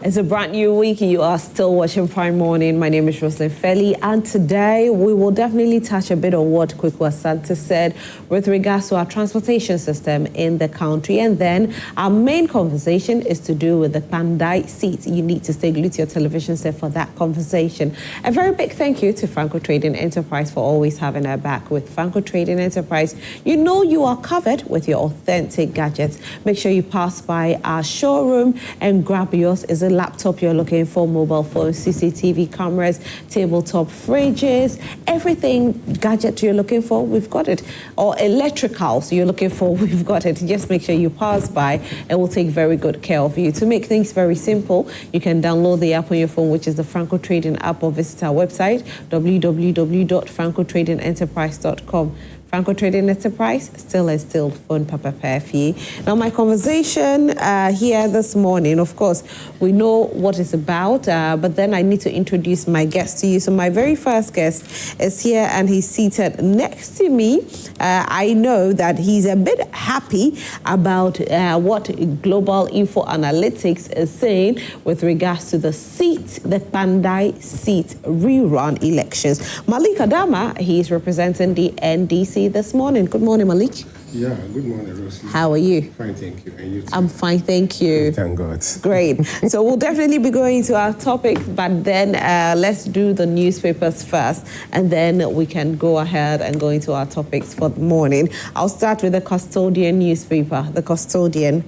It's a brand new week. You are still watching Prime Morning. My name is Roslyn Felly, and today we will definitely touch a bit on what Kweku Asante said with regards to our transportation system in the country. And then our main conversation is to do with the Kpandai seat. You need to stay glued to your television set for that conversation. A very big thank you to Franco Trading Enterprise for always having our back. With Franco Trading Enterprise, you know you are covered with your authentic gadgets. Make sure you pass by our showroom and grab yours. Is a laptop you're looking for, mobile phones, CCTV cameras, tabletop fridges, everything gadget you're looking for, we've got it. Or electricals you're looking for, we've got it. Just make sure you pass by and we'll take very good care of you. To make things very simple, you can download the app on your phone, which is the Franco Trading app, or visit our website, www.francotradingenterprise.com. Franco Trading Enterprise, still phone Papa Perfy. Now, my conversation here this morning, of course, we know what it's about, but then I need to introduce my guest to you. So my very first guest is here and he's seated next to me. I know that he's a bit happy about what Global Info Analytics is saying with regards to the Kpandai seat rerun elections. Malik Adama, he is representing the NDC this morning. Good morning, Malik. Yeah, good morning, Rosie. How are you? Fine, thank you. And you too? I'm fine, thank you. Thank God. Great. So we'll definitely be going to our topic, but then let's do the newspapers first, and then we can go ahead and go into our topics for the morning. I'll start with the Custodian newspaper. The Custodian.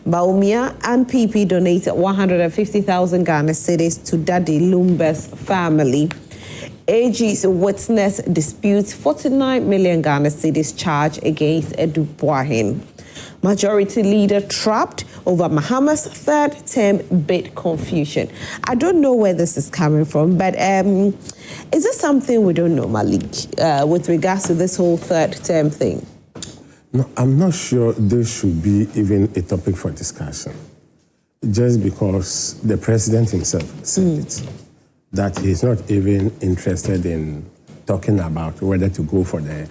Baumia and PP donated 150,000 Ghana cedis to Daddy Lumbe's family. AG's witness disputes 49 million Ghana cedis charge against Edu Boahin. Majority leader trapped over Mahama's third term bid confusion. I don't know where this is coming from, but is this something we don't know, Malik, with regards to this whole third term thing? No, I'm not sure this should be even a topic for discussion, just because the president himself said it, that he's not even interested in talking about whether to go for the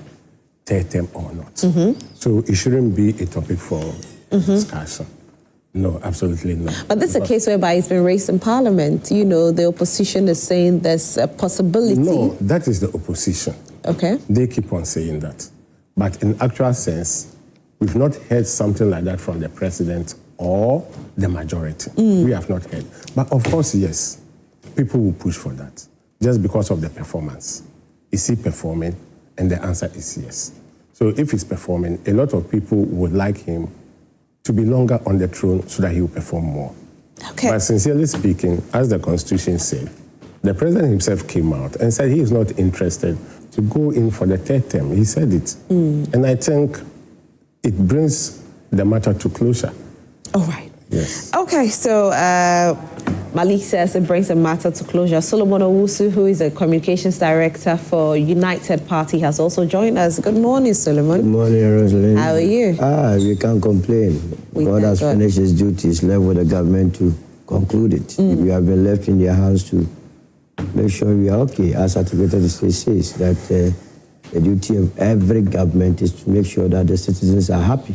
third term or not. So it shouldn't be a topic for discussion. No, absolutely not. But this is a case whereby it's been raised in Parliament. You know, the opposition is saying there's a possibility. No, that is the opposition. Okay. They keep on saying that. But in actual sense, we've not heard something like that from the president or the majority. We have not heard. But of course, yes, people will push for that just because of the performance. Is he performing? And the answer is yes. So if he's performing, a lot of people would like him to be longer on the throne so that he will perform more. Okay. But sincerely speaking, as the Constitution said, the president himself came out and said he is not interested to go in for the third term. He said it. And I think it brings the matter to closure. All right. Yes. Okay, so Malik says it brings the matter to closure. Solomon Owusu, who is a communications director for United Party, has also joined us. Good morning, Solomon. Good morning, Rosalind. How are you? We can't complain. God has finished his duties, left with the government to conclude it. We have been left in their hands to make sure we are okay. As Articulated State says, that the duty of every government is to make sure that the citizens are happy.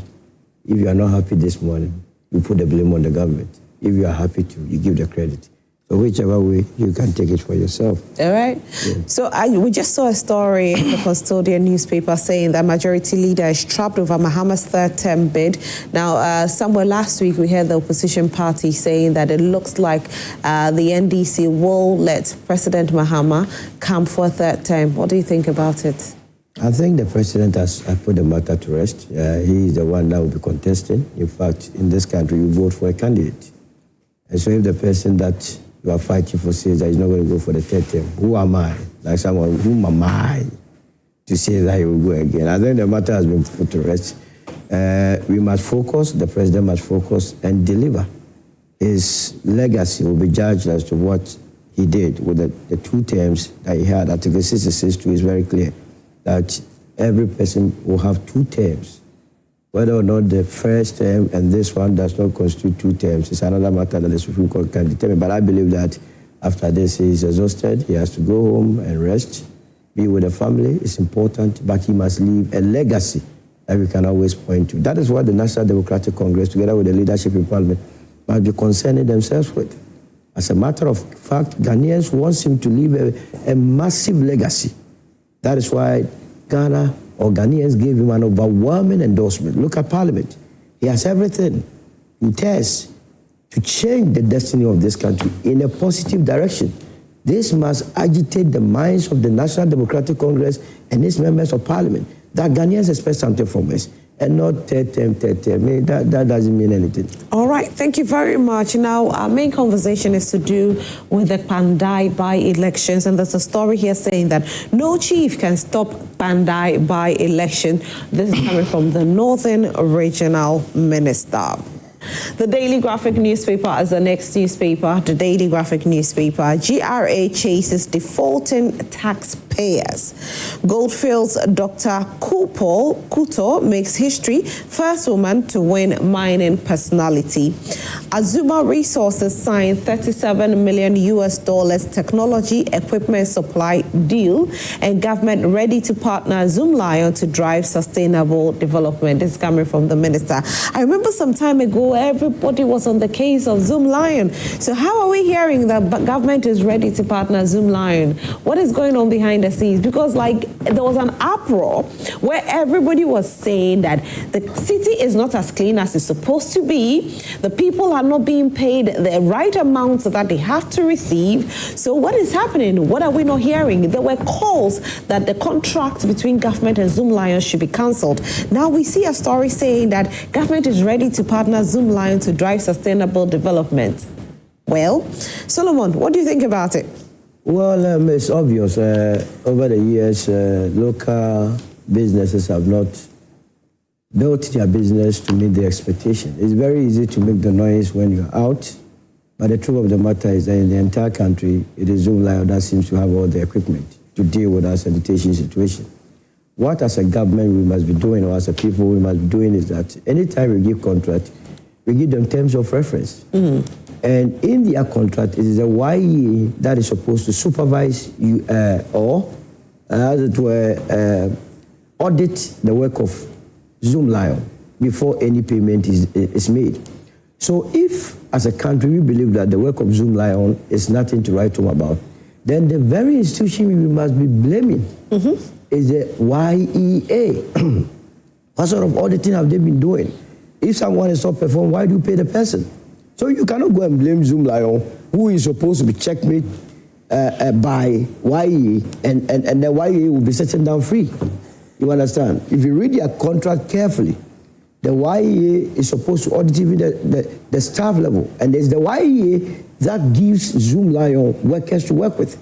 If you are not happy this morning, you put the blame on the government. If you are happy to, you give the credit. So whichever way, you can take it for yourself. All right. Yeah. So we just saw a story in the Custodian newspaper saying that majority leader is trapped over Mahama's third term bid. Now, somewhere last week, we heard the opposition party saying that it looks like the NDC will let President Mahama come for a third term. What do you think about it? I think the president has put the matter to rest. He is the one that will be contesting. In fact, in this country, you vote for a candidate. And so if the person that you are fighting for says that he's not going to go for the third term, who am I? Like someone, whom am I to say that he will go again? I think the matter has been put to rest. We must focus, the president must focus and deliver. His legacy will be judged as to what he did with the two terms that he had. Article 66.2 is very clear that every person will have two terms. Whether or not the first term and this one does not constitute two terms is another matter that the Supreme Court can determine. But I believe that after this, he is exhausted. He has to go home and rest, be with the family. It's important, but he must leave a legacy that we can always point to. That is what the National Democratic Congress, together with the leadership in Parliament, must be concerning themselves with. As a matter of fact, Ghanaians want him to leave a massive legacy. That is why Ghana or Ghanaians gave him an overwhelming endorsement. Look at Parliament. He has everything it takes to change the destiny of this country in a positive direction. This must agitate the minds of the National Democratic Congress and its members of Parliament that Ghanaians expect something from us. And not that doesn't mean anything. All right, thank you very much. Now, our main conversation is to do with the Kpandai by-elections, and there's a story here saying that no chief can stop Kpandai by-election. This is coming from the Northern Regional Minister. The Daily Graphic newspaper is the next newspaper. The Daily Graphic newspaper. GRA chases defaulting taxpayers. Goldfields Dr. Kuto makes history. First woman to win mining personality. Azuma Resources signed $37 million technology equipment supply deal, and government ready to partner Zoomlion to drive sustainable development. This is coming from the minister. I remember some time ago, everybody was on the case of Zoomlion. So how are we hearing that government is ready to partner Zoomlion? What is going on behind the scenes? Because there was an uproar where everybody was saying that the city is not as clean as it's supposed to be. The people are not being paid the right amounts that they have to receive. So what is happening? What are we not hearing? There were calls that the contract between government and Zoomlion should be cancelled. Now we see a story saying that government is ready to partner Zoomlion to drive sustainable development. Well, Solomon, what do you think about it? Well, it's obvious. Over the years, local businesses have not built their business to meet the expectation. It's very easy to make the noise when you're out, but the truth of the matter is that in the entire country, it is Zoomlion that seems to have all the equipment to deal with our sanitation situation. What as a government we must be doing, or as a people we must be doing, is that anytime we give contract, we give them terms of reference. Mm-hmm. And in their contract, it is a YE that is supposed to supervise you, or, as it were, audit the work of Zoomlion before any payment is made. So if, as a country, we believe that the work of Zoomlion is nothing to write home about, then the very institution we must be blaming is the YEA. What sort of auditing have they been doing? If someone is not performing, why do you pay the person? So you cannot go and blame Zoomlion, who is supposed to be checkmate by YE, and the YE will be sitting down free. You understand? If you read their contract carefully, the YE is supposed to audit even the staff level, and there's the YE that gives Zoomlion workers to work with.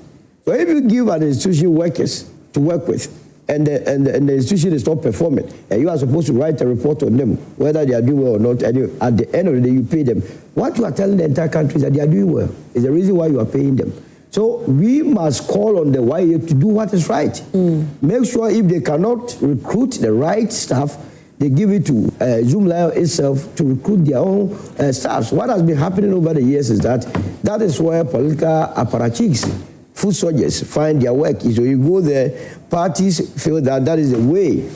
So if you give an institution workers to work with, and the institution is not performing, and you are supposed to write a report on them, whether they are doing well or not, and at the end of the day, you pay them. What you are telling the entire country is that they are doing well. Is the reason why you are paying them. So we must call on the YA to do what is right. Make sure if they cannot recruit the right staff, they give it to Zoomlion itself to recruit their own staffs. What has been happening over the years is that is where political apparatchiks, foot soldiers, find their work. So you go there, parties feel that is the way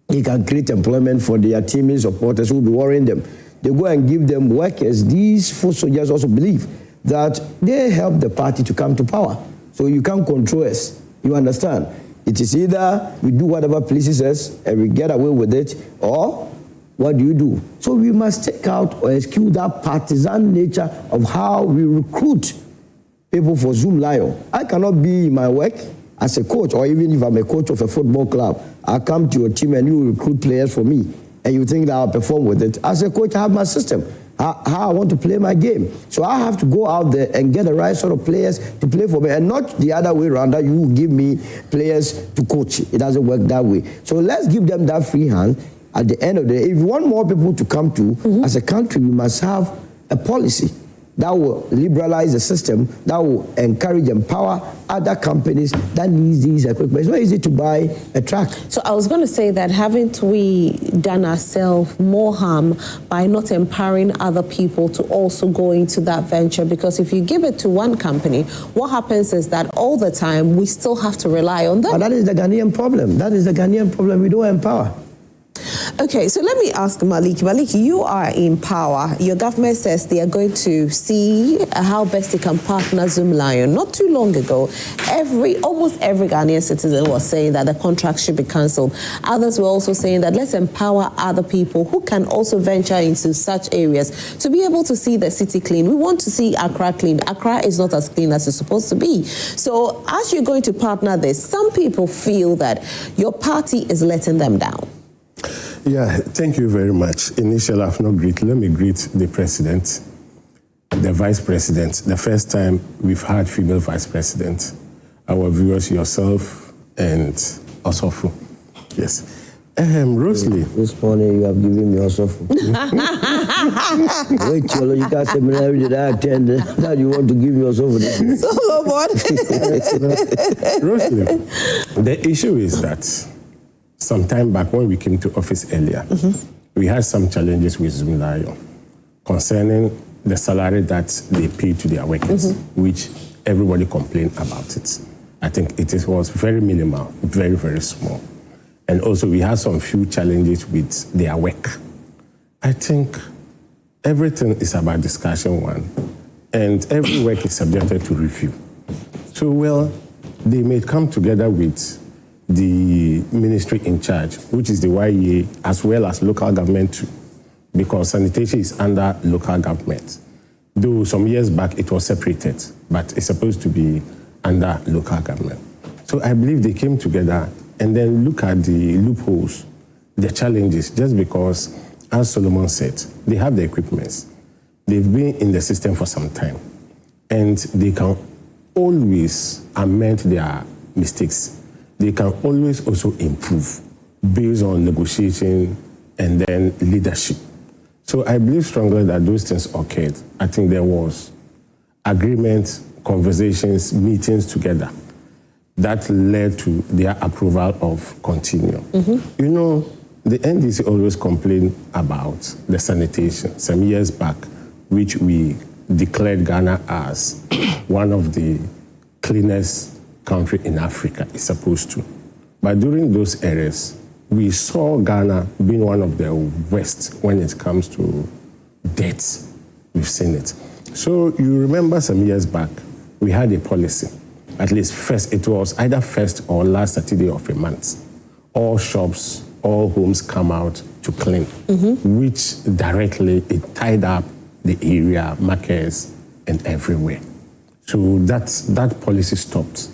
they can create employment for their teaming supporters who will be worrying them. They go and give them workers. These foot soldiers also believe that they help the party to come to power. So you can't control us. You understand? It is either we do whatever pleases us and we get away with it, or what do? So we must take out or eschew that partisan nature of how we recruit people for Zoomlion. I cannot be in my work as a coach, or even if I'm a coach of a football club, I'll come to your team and you recruit players for me, and you think that I'll perform with it. As a coach, I have my system. How I want to play my game. So I have to go out there and get the right sort of players to play for me, and not the other way around, that you give me players to coach. It doesn't work that way. So let's give them that free hand. At the end of the day, if we want more people to come to, as a country, we must have a policy that will liberalize the system, that will encourage and empower other companies that need these equipment. It's not easy to buy a truck. So I was going to say that haven't we done ourselves more harm by not empowering other people to also go into that venture? Because if you give it to one company, what happens is that all the time we still have to rely on them. But that is the Ghanaian problem. That is the Ghanaian problem. We don't empower. Okay, so let me ask Maliki. Maliki, you are in power. Your government says they are going to see how best they can partner Zoom Lion. Not too long ago, almost every Ghanaian citizen was saying that the contract should be cancelled. Others were also saying that let's empower other people who can also venture into such areas to be able to see the city clean. We want to see Accra clean. Accra is not as clean as it's supposed to be. So as you're going to partner this, some people feel that your party is letting them down. Yeah, thank you very much. Initially, I've not greeted. Let me greet the president, the vice president. The first time we've had female vice president. Our viewers, yourself, and Osofu. Yes. Rosalie. This morning you have given me Osofu. Wait, theological seminary did I attend? Now you want to give me Osofu? Rosalie, the issue is that some time back when we came to office earlier, we had some challenges with Zoom Lion concerning the salary that they pay to their workers, which everybody complained about it. I think was very minimal, very, very small. And also we had some few challenges with their work. I think everything is about discussion one, and every work is subjected to review. So, well, they may come together with the ministry in charge, which is the YEA, as well as local government too, because sanitation is under local government. Though some years back it was separated, but it's supposed to be under local government. So I believe they came together and then look at the loopholes, the challenges, just because, as Solomon said, they have the equipment. They've been in the system for some time, and they can always amend their mistakes. They can always also improve based on negotiation and then leadership. So I believe strongly that those things occurred. I think there was agreement, conversations, meetings together that led to their approval of Continuum. You know, the NDC always complained about the sanitation some years back, which we declared Ghana as one of the cleanest country in Africa is supposed to. But during those eras, we saw Ghana being one of the worst when it comes to deaths. We've seen it. So you remember some years back, we had a policy. At least first, it was either first or last Saturday of a month. All shops, all homes come out to clean, which directly it tied up the area, markets, and everywhere. So that policy stopped.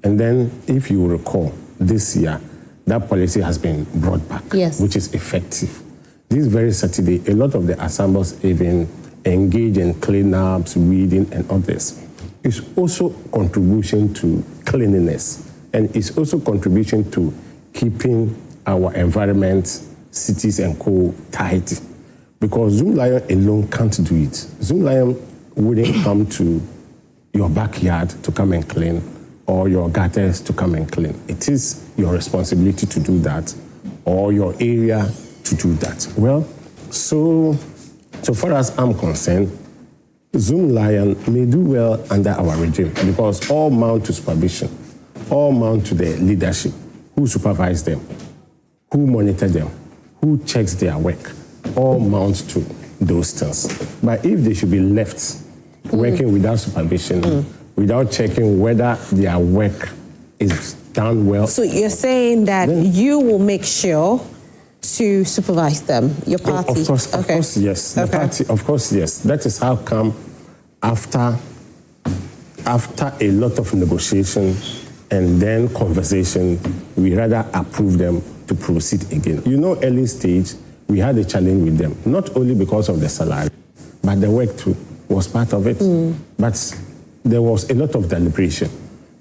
And then, if you recall, this year, that policy has been brought back, which is effective. This very Saturday, a lot of the assemblies even engage in cleanups, weeding, and others. It's also contribution to cleanliness, and it's also contribution to keeping our environment, cities, and co tight. Because Zoom Lion alone can't do it. Zoom Lion wouldn't come to your backyard to come and clean, or your gutters to come and clean. It is your responsibility to do that, or your area to do that. Well, so far as I'm concerned, Zoom Lion may do well under our regime because all mount to supervision, all mount to the leadership, who supervise them, who monitor them, who checks their work, all mount to those things. But if they should be left working without supervision, without checking whether their work is done well. So you're saying that you will make sure to supervise them, your party? Of course, yes. The party, of course, yes. That is how come after a lot of negotiation and then conversation, we rather approve them to proceed again. You know, early stage, we had a challenge with them, not only because of the salary, but the work too was part of it. But there was a lot of deliberation.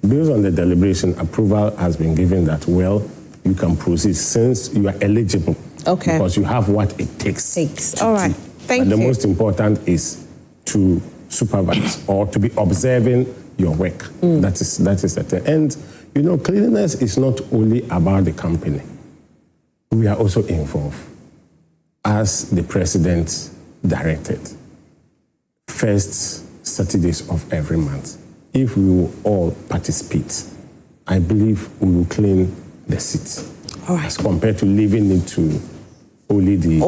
Based on the deliberation, approval has been given that, well, you can proceed since you are eligible. Okay. Because you have what it takes. All right. Thank you. But the most important is to supervise or to be observing your work. That is the thing. And, you know, cleanliness is not only about the company. We are also involved. As the president directed, first Saturdays of every month, if we will all participate, I believe we will clean the city. All right. As compared to leaving it to only the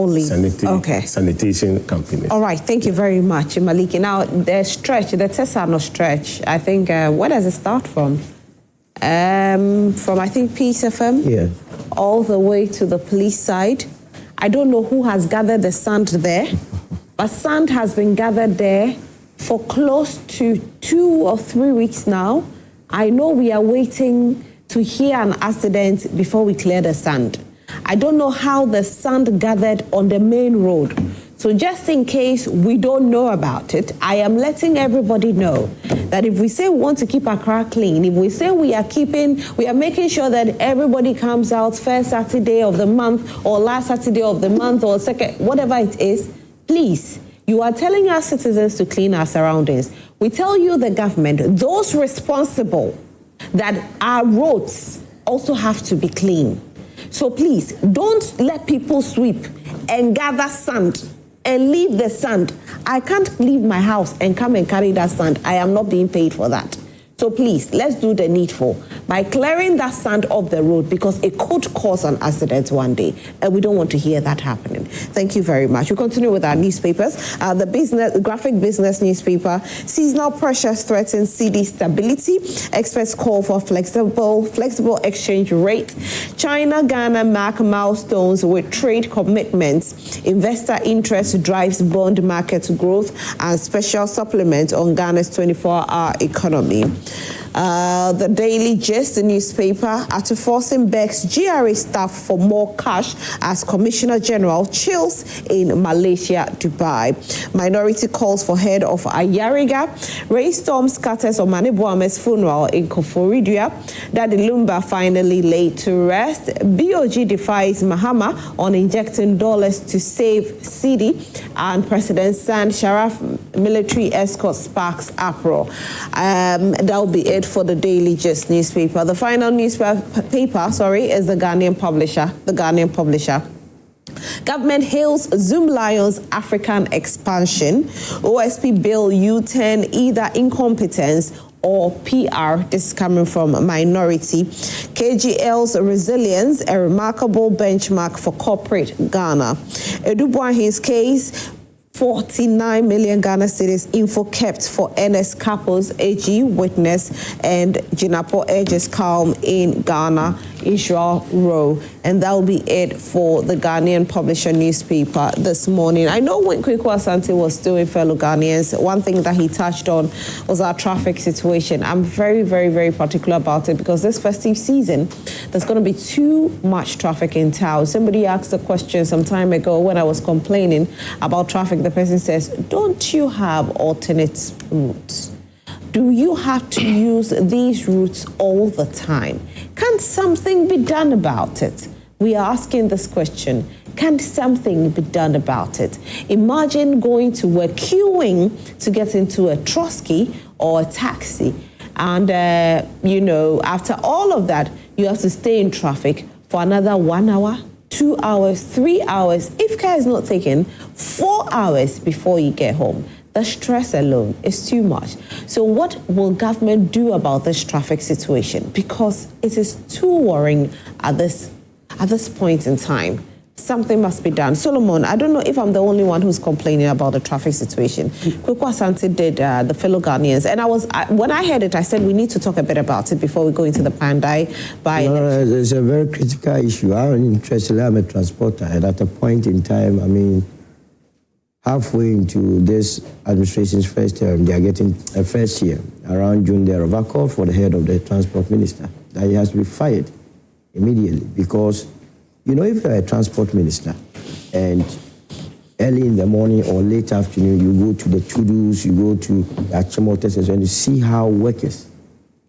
Okay. sanitation company. All right, thank you very much, Maliki. Now, the tests are not stretch. I think, where does it start from? From, I think, Peace FM? Yes. All the way to the police side. I don't know who has gathered the sand there, but sand has been gathered there for close to 2 or 3 weeks now. I know we are waiting to hear an accident before we clear the sand. I don't know how the sand gathered on the main road. So just in case we don't know about it, I am letting everybody know that if we say we want to keep Accra clean, if we say we are making sure that everybody comes out first Saturday of the month or last Saturday of the month or second, whatever it is, please, you are telling our citizens to clean our surroundings. We tell you, the government, those responsible, that our roads also have to be clean. So please, don't let people sweep and gather sand and leave the sand. I can't leave my house and come and carry that sand. I am not being paid for that. So please, let's do the needful by clearing that sand off the road, because it could cause an accident one day, and we don't want to hear that happening. Thank you very much. We continue with our newspapers. The graphic business newspaper: seasonal pressures threaten cedi stability. Experts call for flexible exchange rate. China-Ghana mark milestones with trade commitments. Investor interest drives bond market growth, and special supplement on Ghana's 24-hour economy. The Daily Gist, the newspaper, after forcing Beck's GRA staff for more cash as Commissioner General chills in Malaysia, Dubai. Minority calls for head of Ayariga. Rainstorm scatters on Mani Buame's funeral in Koforidua. Daddy Lumba finally laid to rest. BOG defies Mahama on injecting dollars to save cedi. And President San Sharaf military escort sparks uproar. That'll be it for the Daily Gist newspaper. The final newspaper is the Ghanaian Publisher. Government hails Zoom Lions African expansion. OSP bill U10 either incompetence or PR. This is coming from Minority. KGL's resilience, a remarkable benchmark for corporate Ghana. Edubuahi's case, 49 million Ghana cedis info kept for NS couples, AG witness, and Jinapo urges calm in Ghana, Israel Row. And that will be it for the Ghanaian Publisher newspaper this morning. I know when Kweku Asante was doing fellow Ghanaians, one thing that he touched on was our traffic situation. I'm very, very, very particular about it, because this festive season, there's going to be too much traffic in town. Somebody asked a question some time ago when I was complaining about traffic. The person says, don't you have alternate routes? Do you have to use these routes all the time? Can something be done about it? We are asking this question. Can something be done about it? Imagine going to work, queuing to get into a Trotsky or a taxi. And, after all of that, you have to stay in traffic for another 1 hour, 2 hours, 3 hours. If care is not taken, 4 hours before you get home. The stress alone is too much. So what will government do about this traffic situation? Because it is too worrying at this point in time. Something must be done. Solomon, I don't know if I'm the only one who's complaining about the traffic situation. Kweku Asante did the fellow Ghanaians. And when I heard it, I said we need to talk a bit about it before we go into the Kpandai by-election. It's a very critical issue. I'm interested. I'm a transporter. And at a point in time, halfway into this administration's first term, they are getting a first year. Around June, they have a call for the head of the transport minister that he has to be fired immediately, because, if you're a transport minister and early in the morning or late afternoon, you go to the to-dos, you go to the Achimoters, and you see how workers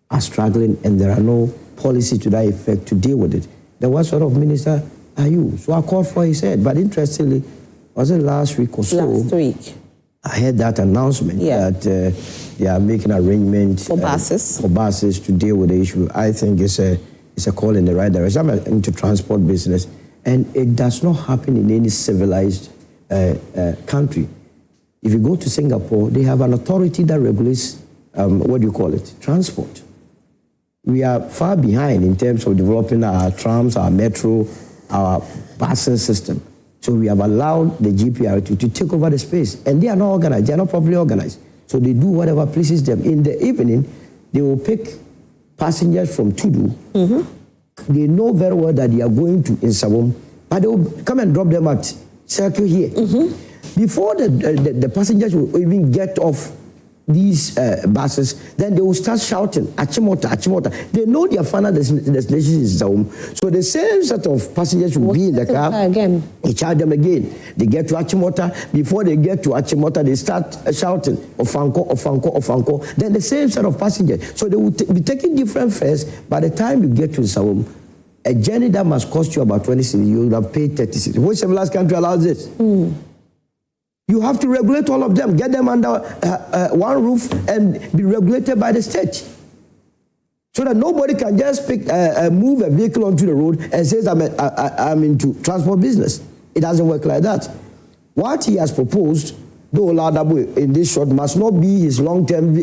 are struggling and there are no policy to that effect to deal with it. Then what sort of minister are you? So I called for his head, but interestingly, was it last week or so? Last week. I heard that announcement that they are making arrangements for buses to deal with the issue. I think it's a call in the right direction. I'm into transport business, and it does not happen in any civilized country. If you go to Singapore, they have an authority that regulates, transport. We are far behind in terms of developing our trams, our metro, our busing system. So we have allowed the GPRT to take over the space. And they are not organized. They are not properly organized. So they do whatever pleases them. In the evening, they will pick passengers from Tudu. They know very well that they are going to Nsawam, but they will come and drop them at Circle here. Before the passengers will even get off these buses, then they will start shouting, Achimota, Achimota. They know their final destination is Zaum. So the same set of passengers will be in the car. Again. They charge them again. They get to Achimota. Before they get to Achimota, they start shouting, Ofanko, Ofanko, Ofanko. Then the same set of passengers. So they will be taking different fares. By the time you get to Zaum, a journey that must cost you about 20 cedis, you would have paid 30 cedis. Which civilized country allows this? You have to regulate all of them, get them under one roof and be regulated by the state. So that nobody can just move a vehicle onto the road and says, I'm into transport business. It doesn't work like that. What he has proposed, though Ladabu in this short, must not be his long-term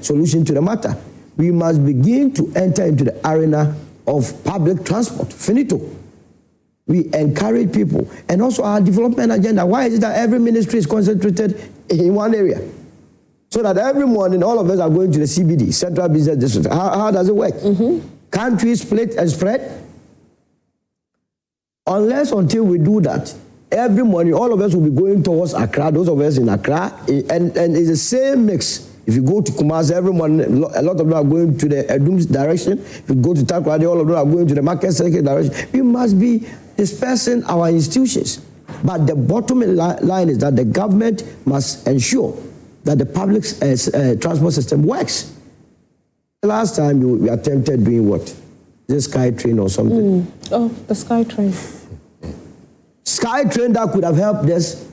solution to the matter. We must begin to enter into the arena of public transport. Finito. We encourage people. And also our development agenda. Why is it that every ministry is concentrated in one area? So that every morning all of us are going to the CBD, Central Business District. How does it work? Can't we split and spread? Unless until we do that, every morning all of us will be going towards Accra, those of us in Accra, and it's the same mix. If you go to Kumasi every morning, a lot of them are going to the Edum's direction. If you go to Takrady, all of them are going to the Market Circuit direction. We must be dispersing our institutions. But the bottom line is that the government must ensure that the public transport system works. Last time we attempted doing what? The Sky Train or something? Oh, the Sky Train. Sky Train that could have helped us.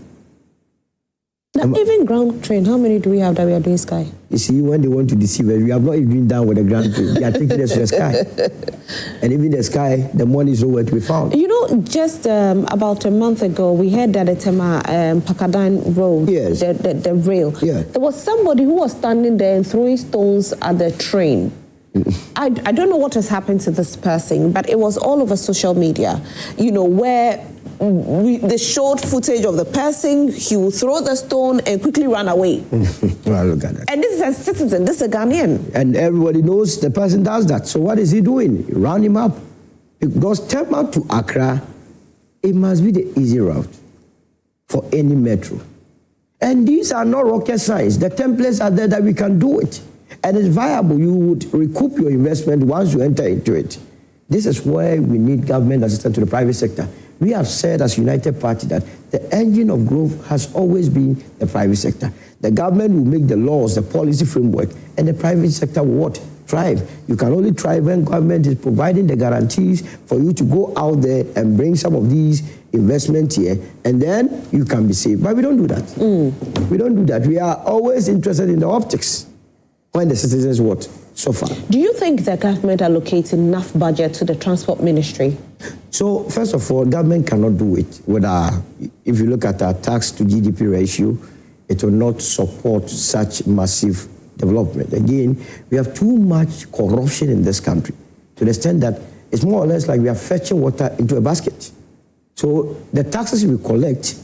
Now, even ground train, how many do we have that we are doing Sky? You see, when they want to deceive us, we have not even been down with the ground train. They are taking us to the Sky. And even the Sky, the money is nowhere to be found. You know, just about a month ago, we heard that at Kpandai Road, yes, the rail, yeah, there was somebody who was standing there and throwing stones at the train. I don't know what has happened to this person, but it was all over social media, you know, where they showed footage of the person, he will throw the stone and quickly run away. Well, look at that. And this is a citizen, this is a Ghanaian. And everybody knows the person does that. So what is he doing? Round him up. Because Tema to Accra, it must be the easy route for any metro. And these are not rocket science. The templates are there that we can do it. And it's viable. You would recoup your investment once you enter into it. This is where we need government assistance to the private sector. We have said as United Party that the engine of growth has always been the private sector. The government will make the laws, the policy framework, and the private sector will what? Thrive. You can only thrive when government is providing the guarantees for you to go out there and bring some of these investments here, and then you can be saved. But we don't do that. We don't do that. We are always interested in the optics when the citizens what? Suffer. Do you think the government allocates enough budget to the transport ministry? So, first of all, government cannot do it. If you look at our tax to GDP ratio, it will not support such massive development. Again, we have too much corruption in this country to the extent that it's more or less like we are fetching water into a basket. So the taxes we collect,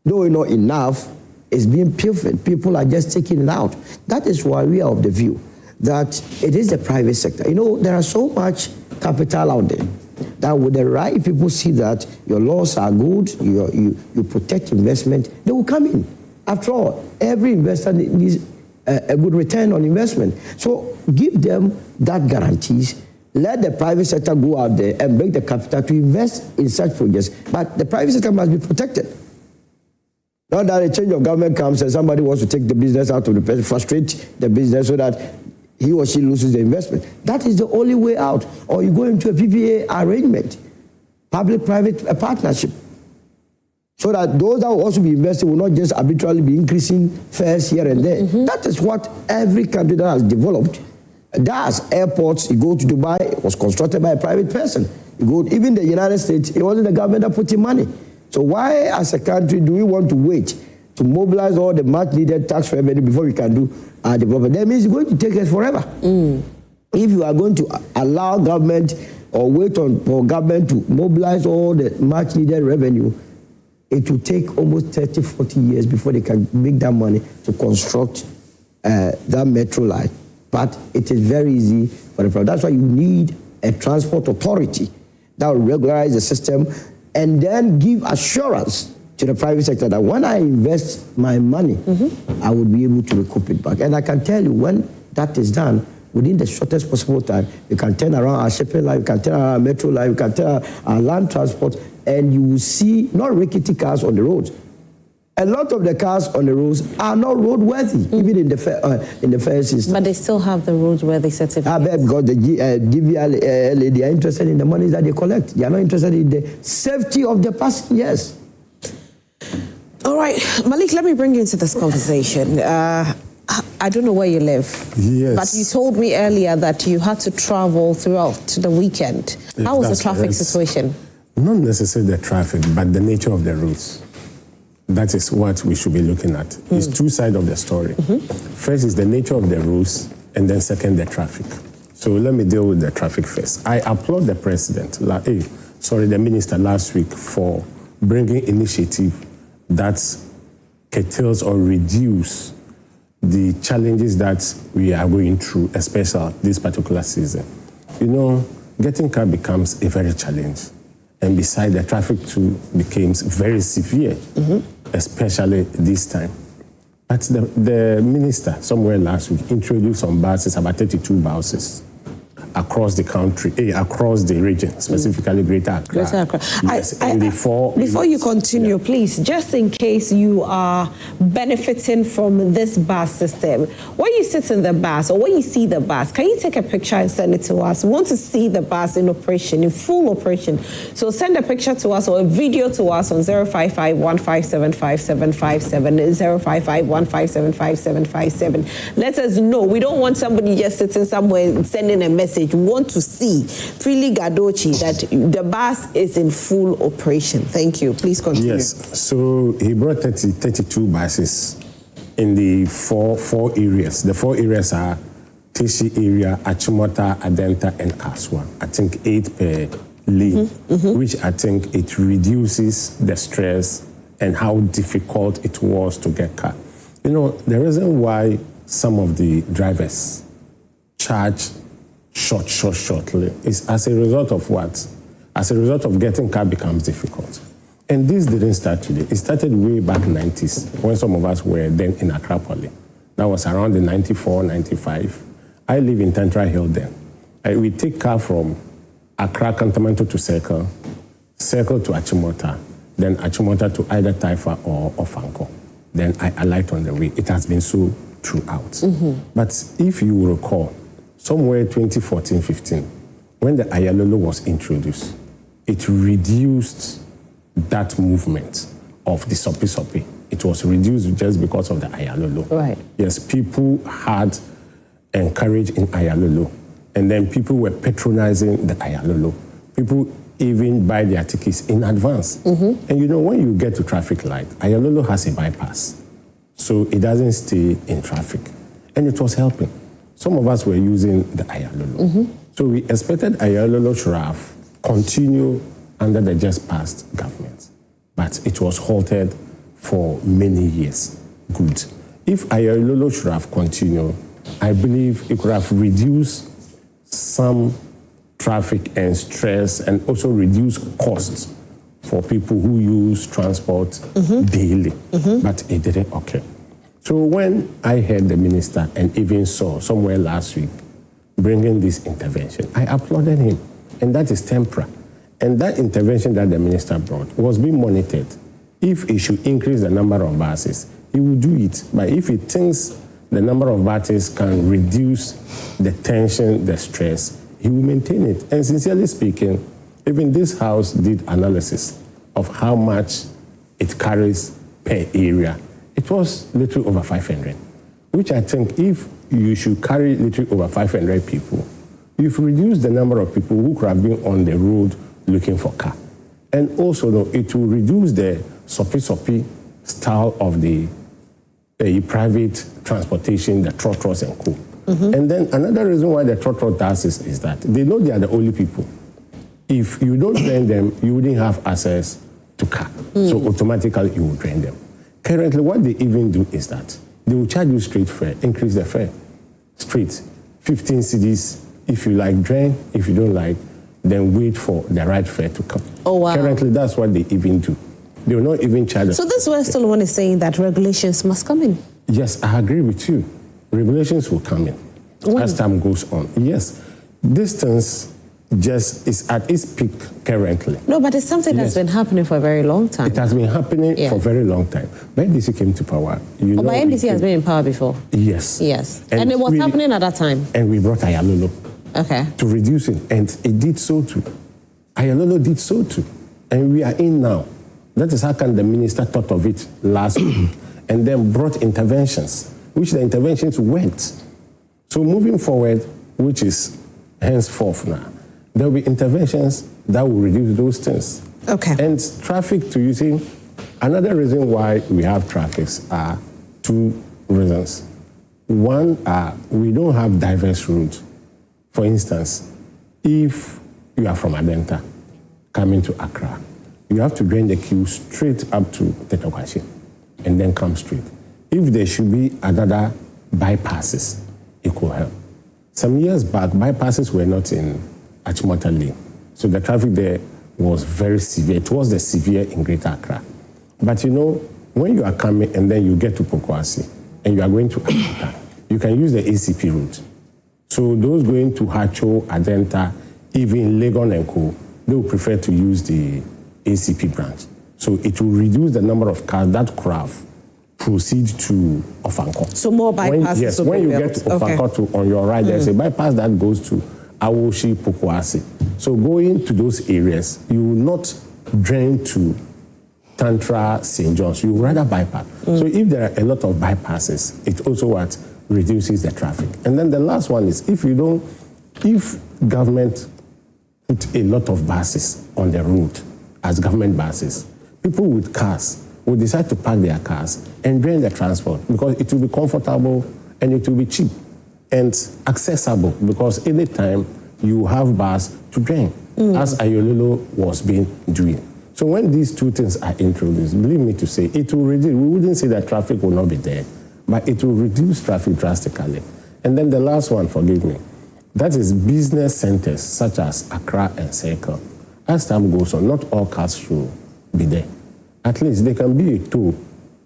though not enough, is being pilfered. People are just taking it out. That is why we are of the view that it is the private sector. You know, there are so much capital out there that with the right people see that your laws are good, you protect investment, they will come in. After all, every investor needs a good return on investment. So give them that guarantees. Let the private sector go out there and bring the capital to invest in such projects. But the private sector must be protected. Not that a change of government comes and somebody wants to take the business out of the person, frustrate the business so that he or she loses the investment. That is the only way out. Or you go into a PPA arrangement, public-private partnership, so that those that will also be investing will not just arbitrarily be increasing fares here and there. That is what every country that has developed does. Airports, you go to Dubai, it was constructed by a private person. You go, even the United States, it wasn't the government that put in money. So why, as a country, do we want to wait to mobilize all the much-needed tax revenue before we can do our development? That means it's going to take us forever. If you are going to allow government or wait for government to mobilize all the much-needed revenue, it will take almost 30, 40 years before they can make that money to construct that metro line. But it is very easy for the problem. That's why you need a transport authority that will regularize the system and then give assurance to the private sector that when I invest my money, I would be able to recoup it back. And I can tell you, when that is done, within the shortest possible time, you can turn around our shipping line, you can turn around our metro line, you can turn around our land transport, and you will see not rickety cars on the roads. A lot of the cars on the roads are not roadworthy, even in the fair system. But they still have the roadworthy certificate. I bet because the GVL, they are interested in the money that they collect. They are not interested in the safety of the passengers. All right, Malik, let me bring you into this conversation. I don't know where you live. Yes. But you told me earlier that you had to travel throughout the weekend. Yes, how was the traffic situation? Not necessarily the traffic, but the nature of the routes. That is what we should be looking at. It's two sides of the story. First is the nature of the routes, and then second, the traffic. So let me deal with the traffic first. I applaud the president, the minister last week for bringing initiative that curtails or reduce the challenges that we are going through, especially this particular season. You know, getting car becomes a very challenge. And besides, the traffic too becomes very severe, especially this time. But the minister, somewhere last week, introduced some buses, about 32 buses, across the country, across the region, specifically Greater Accra. Greater Accra. Yes, before you continue, please, just in case you are benefiting from this bus system, when you sit in the bus or when you see the bus, can you take a picture and send it to us? We want to see the bus in operation, in full operation. So send a picture to us or a video to us on 055-157-5757, 055-157-5757. Let us know. We don't want somebody just sitting somewhere sending a message. We want to see freely Gadochi that the bus is in full operation. Thank you. Please continue. Yes. So he brought 32 buses in the four areas. The four areas are Tishi area, Achimota, Adenta, and Kaswa. I think 8 per lane, which I think it reduces the stress and how difficult it was to get car. You know, the reason why some of the drivers charge shortly is as a result of what? As a result of getting car becomes difficult. And this didn't start today. It started way back 90s when some of us were then in Accra Poly. That was around the 94, 95. I live in Tantra Hill then. We take car from Accra Cantonment to Circle to Achimota, then Achimota to either Taifa or Fanko. Then I alight on the way. It has been so throughout. But if you recall, somewhere 2014-15, when the Ayalolo was introduced, it reduced that movement of the sopi. It was reduced just because of the Ayalolo. Right. Yes, people had encouraged in Ayalolo, and then people were patronizing the Ayalolo. People even buy their tickets in advance. And you know, when you get to traffic light, Ayalolo has a bypass, so it doesn't stay in traffic. And it was helping. Some of us were using the Ayalolo. So we expected Ayalolo should have continued under the just passed government. But it was halted for many years. Good. If Ayalolo should have continued, I believe it could have reduced some traffic and stress and also reduce costs for people who use transport daily. But it didn't occur. So when I heard the minister and even saw somewhere last week bringing this intervention, I applauded him. And that is temporary. And that intervention that the minister brought was being monitored. If he should increase the number of buses, he will do it. But if he thinks the number of buses can reduce the tension, the stress, he will maintain it. And sincerely speaking, even this house did analysis of how much it carries per area. It was little over 500, which I think if you should carry little over 500 people, you've reduced the number of people who could have been on the road looking for car. And also, it will reduce the sopi style of the private transportation, the trotros and co. And then another reason why the trotro does this is that they know they are the only people. If you don't train them, you wouldn't have access to car. So automatically it will drain them. Currently, what they even do is that they will charge you straight fare, increase the fare. Straight, 15 cedis. If you like, drain. If you don't like, then wait for the right fare to come. Oh, wow. Currently, that's what they even do. They will not even charge us. So this is where Solomon is saying that regulations must come in. Yes, I agree with you. Regulations will come in as time goes on. Yes, distance just is at its peak currently. No, but it's something that's been happening for a very long time. It has been happening for a very long time. When NDC came to power, But NDC has been in power before. Yes. Yes. And it was happening at that time. And we brought Ayalolo to reduce it. And it did so too. Ayalolo did so too. And we are in now. That is how come the minister thought of it last week and then brought interventions, which the interventions went. So moving forward, which is henceforth now, there will be interventions that will reduce those things. Okay. And traffic to using, another reason why we have traffics are two reasons. One, we don't have diverse routes. For instance, if you are from Adenta coming to Accra, you have to drain the queue straight up to Tetokwashi and then come straight. If there should be another bypasses, it could help. Some years back, bypasses were not in Achimota Lane. So the traffic there was very severe. It was the severe in Greater Accra. But you know, when you are coming and then you get to Pokwasi and you are going to Adenta, you can use the ACP route. So those going to Hacho, Adenta, even Legon and Co., they will prefer to use the ACP branch. So it will reduce the number of cars that could have proceed to Ofanko. So more bypasses. Yes, when you get to Ofanko on your right, there's a bypass that goes to Awoshi, Pokwasi. So going to those areas, you will not drain to Tantra, St. John's. You rather bypass. So if there are a lot of bypasses, it also what reduces the traffic. And then the last one is if government put a lot of buses on the road as government buses, people with cars will decide to park their cars and drain the transport because it will be comfortable and it will be cheap and accessible because anytime you have bus to drain, as Ayololo was being doing. So when these two things are introduced, believe me to say, it will reduce. We wouldn't say that traffic will not be there, but it will reduce traffic drastically. And then the last one, forgive me, that is business centers such as Accra and Circle. As time goes on, not all cars should be there. At least there can be a toll,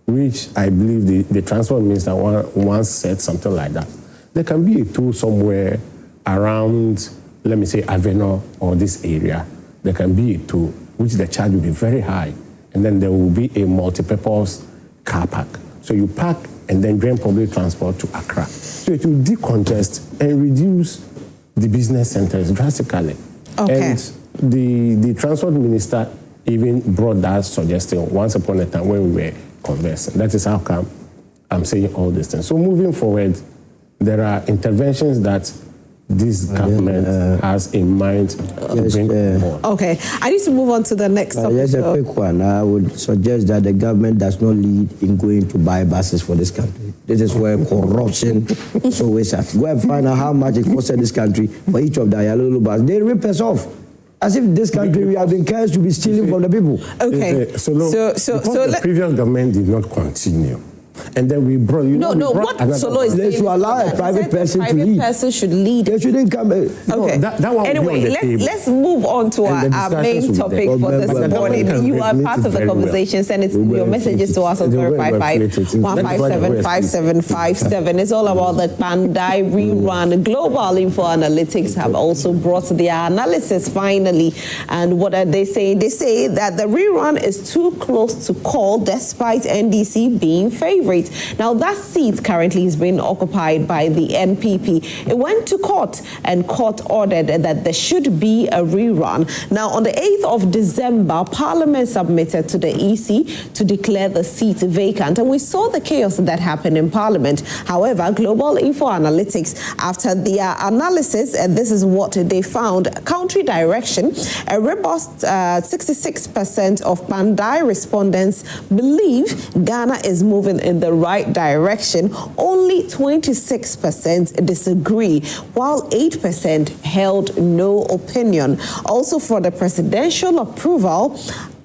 which I believe the transport minister once said something like that. There can be a toll somewhere around, let me say, Avenue or this area. There can be a toll, which the charge will be very high. And then there will be a multi-purpose car park. So you park and then drain public transport to Accra. So it will decongest and reduce the business centers drastically. Okay. And the transport minister even brought that suggestion once upon a time when we were conversing. That is how come I'm saying all these things. So moving forward, there are interventions that this government has in mind to bring more. Okay, I need to move on to the next topic. Just a quick one. I would suggest that the government does not lead in going to buy buses for this country. This is where corruption is always at. Go and find out how much it costed this country for each of the Ayalolo buses. They rip us off. As if this country we have been cursed to be stealing from the people. Okay. So the previous government did not continue. And then we brought, what Solo is saying to allow a private person to lead. Private person should lead. They shouldn't come. Okay. That one anyway, let's move on to our main topic for this morning. You are part of the conversation. Send your messages to us on 055-157-5757. It's all about the Kpandai rerun. Global Info Analytics have also brought their analysis finally. And what are they saying? They say that the rerun is too close to call despite NDC being favored. Now, that seat currently is being occupied by the NPP. It went to court, and court ordered that there should be a rerun. Now, on the 8th of December, Parliament submitted to the EC to declare the seat vacant, and we saw the chaos that happened in Parliament. However, Global Info Analytics, after their analysis, and this is what they found: country direction, a robust 66% of Kpandai respondents believe Ghana is moving in the right direction. Only 26% disagree, while 8% held no opinion. Also, for the presidential approval,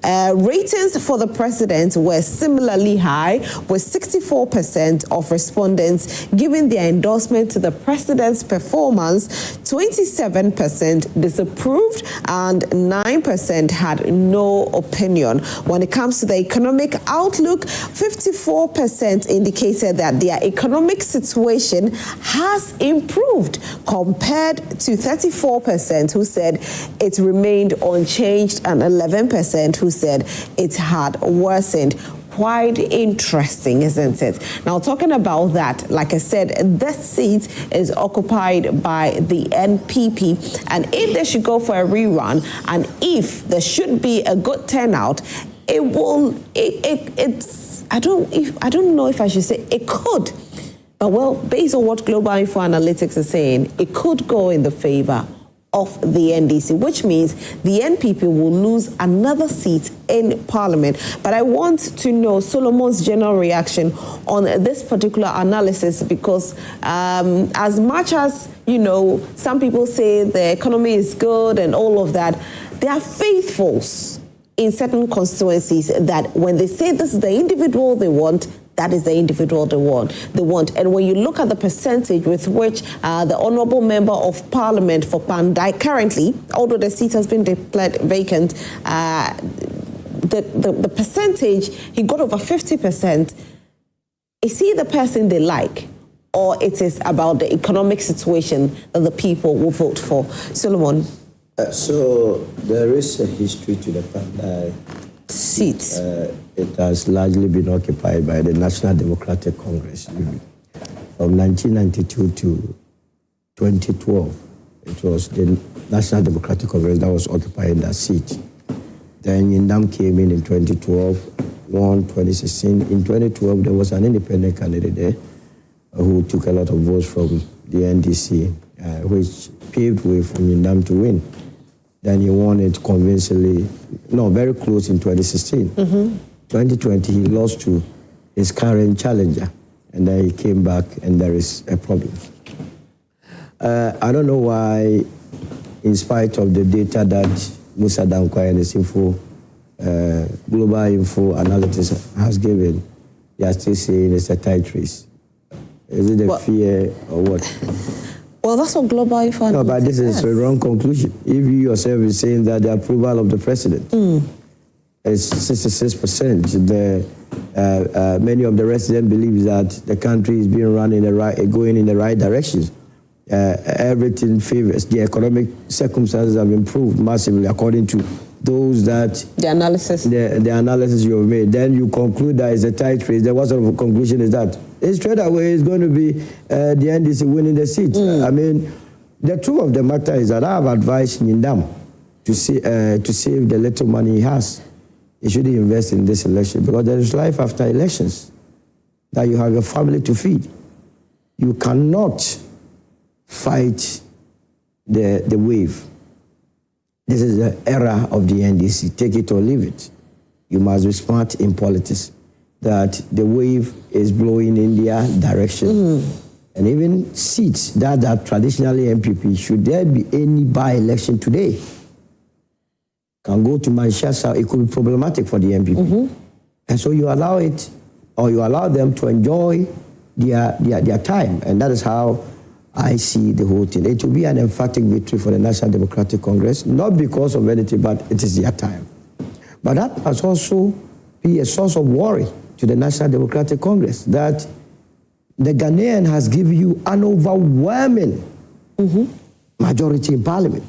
Ratings for the president were similarly high, with 64% of respondents giving their endorsement to the president's performance, 27% disapproved, and 9% had no opinion. When it comes to the economic outlook, 54% indicated that their economic situation has improved, compared to 34% who said it remained unchanged and 11% who said it had worsened. Quite interesting, isn't it? Now, talking about that, like I said, this seat is occupied by the NPP, and if they should go for a rerun, and if there should be a good turnout, I don't know if I should say it could, but well, based on what Global Info Analytics is saying, it could go in the favor of the NDC, which means the NPP will lose another seat in Parliament. But I want to know Solomon's general reaction on this particular analysis, because as much as, you know, some people say the economy is good and all of that, there are faithfuls in certain constituencies that when they say this is the individual they want, that is the individual they want. And when you look at the percentage with which the Honourable Member of Parliament for Kpandai currently, although the seat has been declared vacant, the percentage, he got over 50%. Is he the person they like, or it is about the economic situation that the people will vote for? Solomon. So there is a history to the Kpandai seat. It has largely been occupied by the National Democratic Congress. From 1992 to 2012, it was the National Democratic Congress that was occupying that seat. Then Nyindam came in 2012, won 2016. In 2012, there was an independent candidate there who took a lot of votes from the NDC, which paved way for Nyindam to win. Then he won it convincingly, very close in 2016. 2020, he lost to his current challenger, and then he came back, and there is a problem. I don't know why, in spite of the data that Musa Dankwai and the Global Info Analytics has given, they are still saying it's a tight race. Is it a fear or what? Well, that's what Global Info Analytics. No, but this is a wrong conclusion. If you yourself is saying that the approval of the president is 66%, many of the residents believe that the country is being run going in the right direction. Everything favors. The economic circumstances have improved massively according to those that... The analysis. The analysis you have made. Then you conclude that it's a tight race. Then what sort of conclusion is that? It's straight away it's going to be the NDC winning the seat. I mean, the truth of the matter is that I have advised Nyindam to save the little money he has. He should invest in this election, because there is life after elections, that you have a family to feed. You cannot fight the wave. This is the era of the NDC. Take it or leave it. You must be smart in politics, that the wave is blowing in their direction. And even seats that are traditionally MPP, should there be any by-election today, can go to Manchester, it could be problematic for the MPP. And so you allow it, or you allow them to enjoy their time. And that is how I see the whole thing. It will be an emphatic victory for the National Democratic Congress, not because of anything, but it is their time. But that must also be a source of worry to the National Democratic Congress, that the Ghanaian has given you an overwhelming majority in Parliament.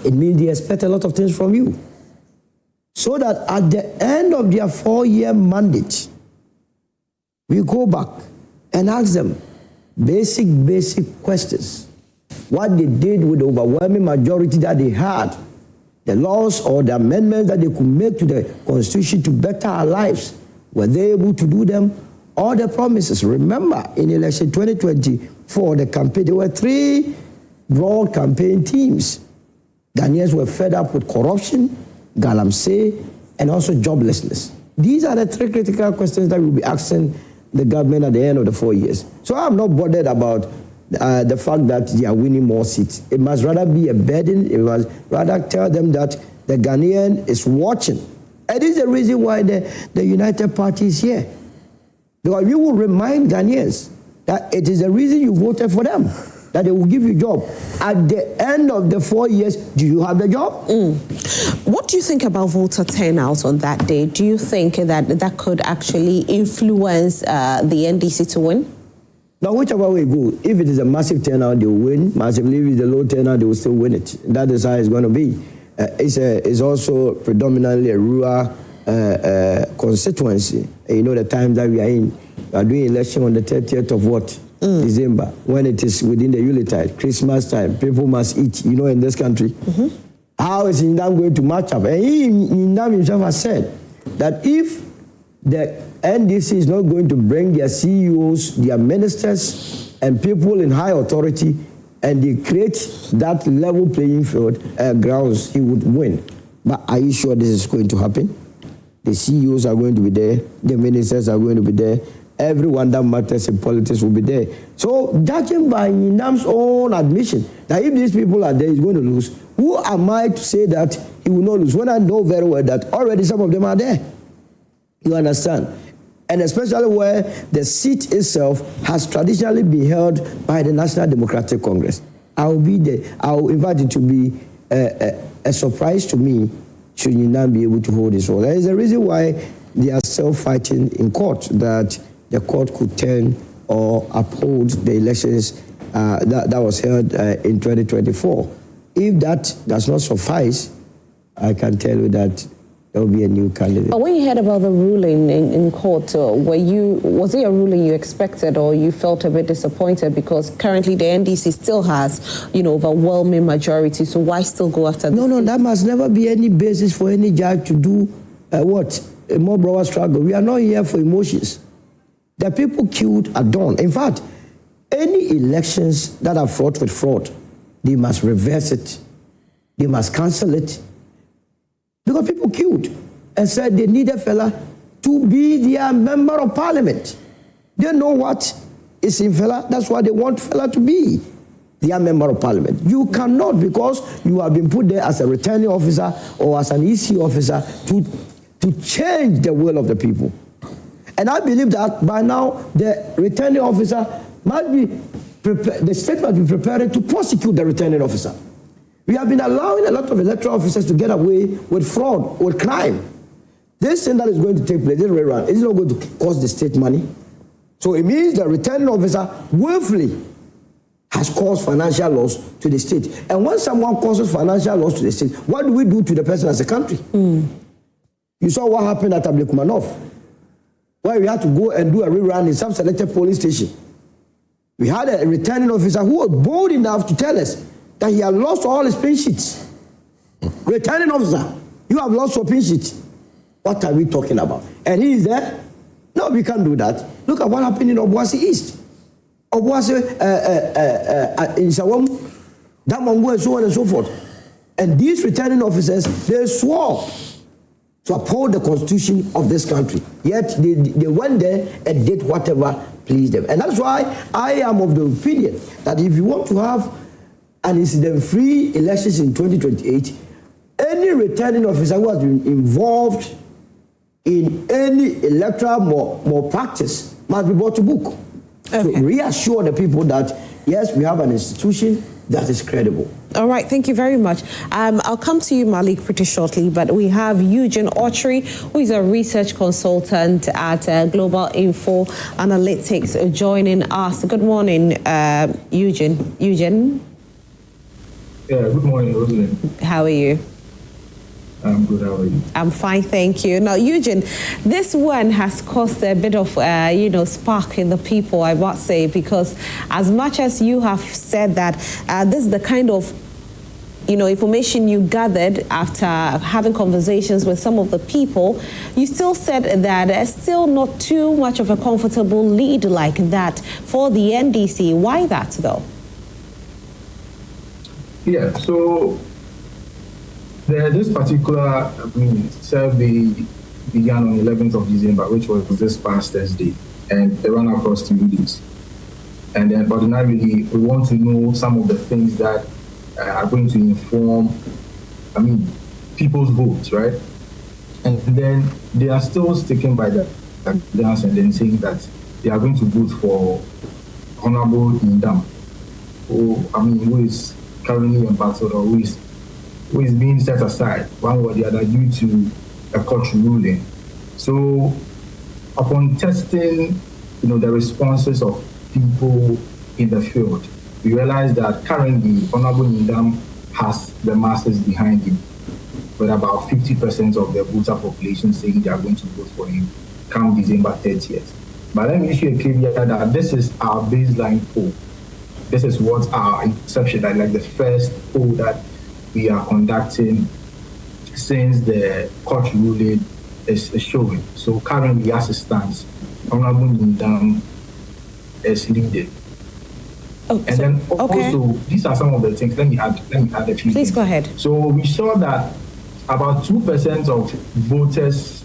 It means they expect a lot of things from you. So that at the end of their 4-year mandate, we go back and ask them basic questions. What they did with the overwhelming majority that they had, the laws or the amendments that they could make to the Constitution to better our lives, were they able to do them? All the promises. Remember, in election 2024, the campaign, there were 3 broad campaign teams. Ghanaians were fed up with corruption, galamsey, and also joblessness. These are the 3 critical questions that we'll be asking the government at the end of the 4 years. So I'm not bothered about the fact that they are winning more seats. It must rather be a burden. It must rather tell them that the Ghanaian is watching And this is the reason why the United Party is here. Because we will remind Ghanaians that it is the reason you voted for them, that they will give you a job. At the end of the 4 years, do you have the job? What do you think about voter turnout on that day? Do you think that could actually influence the NDC to win? Now, whichever way it goes, if it is a massive turnout, they will win. Massively, if it's a low turnout, they will still win it. That is how it's going to be. It's also predominantly a rural constituency. You know the time that we are in. We are doing election on the 30th of what? December. When it is within the Yuletide, Christmas time, people must eat, you know, in this country. How is Nyindam going to match up? And Nyindam himself has said that if the NDC is not going to bring their CEOs, their ministers, and people in high authority, and they create that level playing field grounds, he would win. But are you sure this is going to happen? The CEOs are going to be there, the ministers are going to be there, everyone that matters in politics will be there. So, judging by Nyindam's own admission that if these people are there, he's going to lose, who am I to say that he will not lose when I know very well that already some of them are there? You understand? And especially where the seat itself has traditionally been held by the National Democratic Congress. I will be there. I will invite it to be a surprise to me should Nyindam be able to hold his role. There is a reason why they are still fighting in court, that the court could turn or uphold the elections that was held in 2024. If that does not suffice, I can tell you that there will be a new candidate. But when you heard about the ruling in court, was it a ruling you expected, or you felt a bit disappointed because currently the NDC still has, overwhelming majority? So why still go after this? No, that must never be any basis for any judge to do a more broad struggle. We are not here for emotions. The people killed at dawn. In fact, any elections that are fraught with fraud, they must reverse it. They must cancel it. Because people queued and said they need a fella to be their member of parliament. They know what is in fella, that's what they want fella to be, their member of parliament. You cannot, because you have been put there as a returning officer or as an EC officer, to change the will of the people. And I believe that by now the returning officer must be prepared, the state must be prepared to prosecute the returning officer. We have been allowing a lot of electoral officers to get away with fraud, with crime. This thing that is going to take place, this rerun, is not going to cost the state money. So it means the returning officer willfully has caused financial loss to the state. And when someone causes financial loss to the state, what do we do to the person as a country? You saw what happened at Ablekumanov, where we had to go and do a rerun in some selected polling station. We had a returning officer who was bold enough to tell us that he had lost all his pin sheets. Returning officer, you have lost your pin sheet. What are we talking about? And he is there? No, we can't do that. Look at what happened in Obuasi East. Obuasi in Shawam, Damongo, and so on and so forth. And these returning officers, they swore to uphold the constitution of this country. Yet they went there and did whatever pleased them. And that's why I am of the opinion that if you want to have an incident-free elections in 2028, any returning officer who has been involved in any electoral malpractice must be brought to book. Okay. To reassure the people that, yes, we have an institution that is credible. All right, thank you very much. I'll come to you, Malik, pretty shortly, but we have Eugene Autry, who is a research consultant at Global Info Analytics, joining us. Good morning, Eugene. Eugene? Yeah, good morning, Rosalind. How are you? I'm good, how are you? I'm fine, thank you. Now, Eugene, this one has caused a bit of, spark in the people, I must say, because as much as you have said that this is the kind of, information you gathered after having conversations with some of the people, you still said that there's still not too much of a comfortable lead like that for the NDC. Why that, though? Yeah, so this particular survey began on 11th of December, which was this past Thursday, and it ran across 2 days. And then ordinarily, we want to know some of the things that are going to inform, people's votes, right? And then they are still sticking by the guns and then saying that they are going to vote for Honorable Nyindam, who is currently embattled or who is being set aside one way or the other due to a court ruling. So upon testing, the responses of people in the field, we realized that currently Honorable Nyindam has the masses behind him, with about 50% of the voter population saying they are going to vote for him come December 30th. But let me issue a caveat that this is our baseline poll. This is what our inception, like the first poll that we are conducting since the court ruling is showing. So currently, as it stands, Honorable Nyindam is leading. Oh, and then also, these are some of the things. Let me add a few. Please go ahead. So we saw that about 2% of voters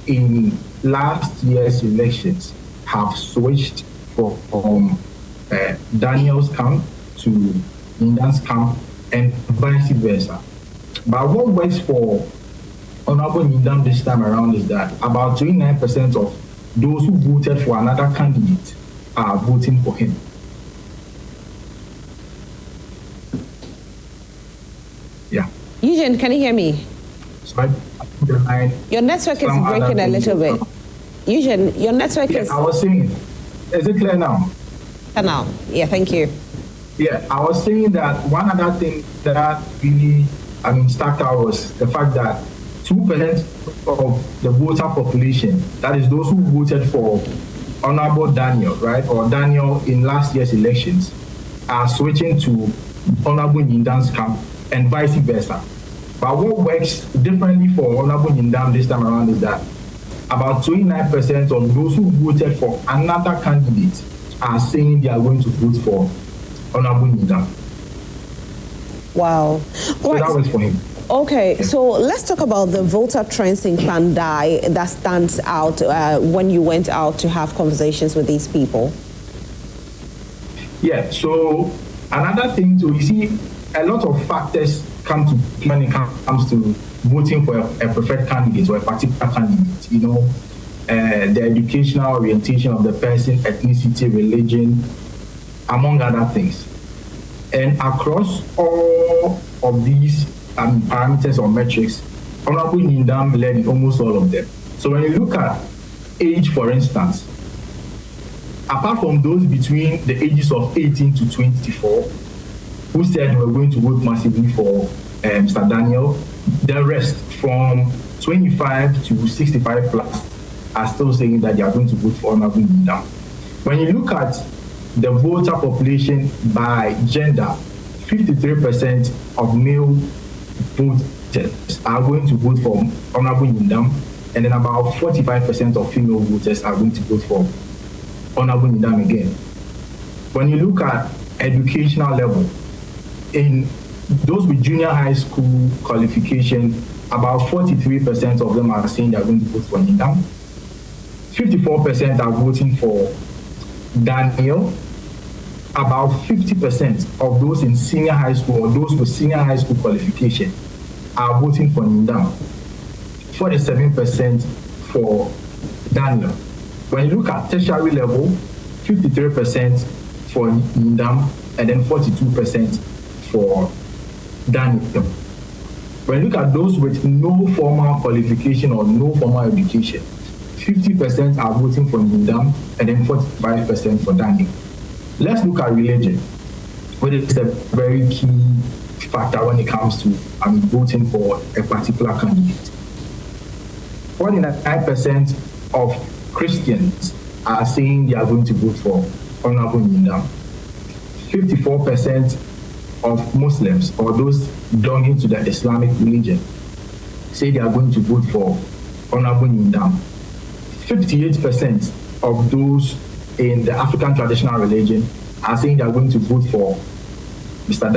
in last year's elections have switched from Daniel's camp to Nyindam's camp and vice versa. But what works for Honorable Nyindam this time around is that about 29% of those who voted for another candidate are voting for him. Yeah. Eugene, can you hear me? So your network is breaking a little bit. Eugene, your network is... I was saying, is it clear now? Now, yeah, thank you. Yeah, I was saying that one other thing that really, stuck out was the fact that 2% of the voter population, that is those who voted for Honorable Daniel, right, or Daniel in last year's elections, are switching to Honorable Nyindam's camp and vice versa. But what works differently for Honorable Nyindam this time around is that about 29% of those who voted for another candidate are saying they are going to vote for Honorable Nyindam. Wow. So that was for him. Okay, so let's talk about the voter trends in Kpandai that stands out when you went out to have conversations with these people. Yeah, so another thing too, you see, a lot of factors come to when it comes to voting for a preferred candidate or a particular candidate, the educational orientation of the person, ethnicity, religion, among other things. And across all of these parameters or metrics, Honorable Nyindam led in almost all of them. So when you look at age, for instance, apart from those between the ages of 18 to 24, who said they were going to vote massively for Mr. Daniel, the rest from 25 to 65 plus are still saying that they are going to vote for Honorable Nyindam. When you look at the voter population by gender, 53% of male voters are going to vote for Honorable Nyindam, and then about 45% of female voters are going to vote for Honorable Nyindam again. When you look at educational level, in those with junior high school qualification, about 43% of them are saying they are going to vote for Nyindam. 54% are voting for Daniel. About 50% of those in senior high school or those with senior high school qualification are voting for Nyindam. 47% for Daniel. When you look at tertiary level, 53% for Nyindam and then 42% for Daniel. When you look at those with no formal qualification or no formal education, 50% are voting for Nyindam and then 45% for Daniel. Let's look at religion, which is a very key factor when it comes to voting for a particular candidate. 49% of Christians are saying they are going to vote for Honorable Nyindam. 54% of Muslims or those belonging to the Islamic religion say they are going to vote for Honorable Nyindam. 58% of those in the African traditional religion are saying they are going to vote for Mr.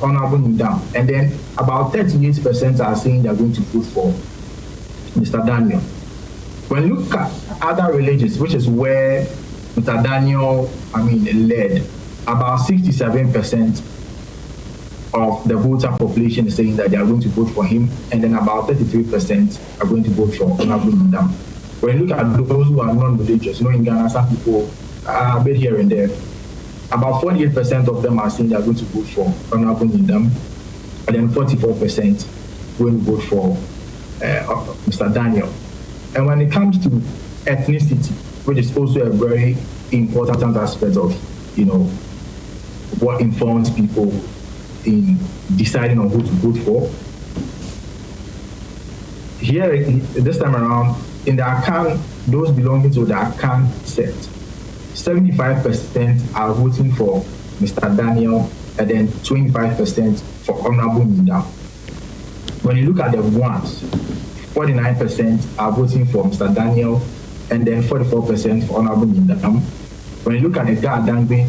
Honorable Nyindam. And then about 38% are saying they are going to vote for Mr. Daniel. When you look at other religions, which is where Mr. Daniel, led, about 67% of the voter population is saying that they are going to vote for him, and then about 33% are going to vote for Honorable Nyindam. When you look at those who are non-religious, in Ghana, some people are a bit here and there. About 48% of them are saying they are going to vote for Honorable Nyindam, and then 44% going to vote for Mr. Daniel. And when it comes to ethnicity, which is also a very important aspect of, what informs people in deciding on who to vote for. Here, this time around, in the Akan, those belonging to the Akan set, 75% are voting for Mr. Daniel, and then 25% for Honorable Nyindam. When you look at the ones, 49% are voting for Mr. Daniel, and then 44% for Honorable Nyindam. When you look at the Gadangbe,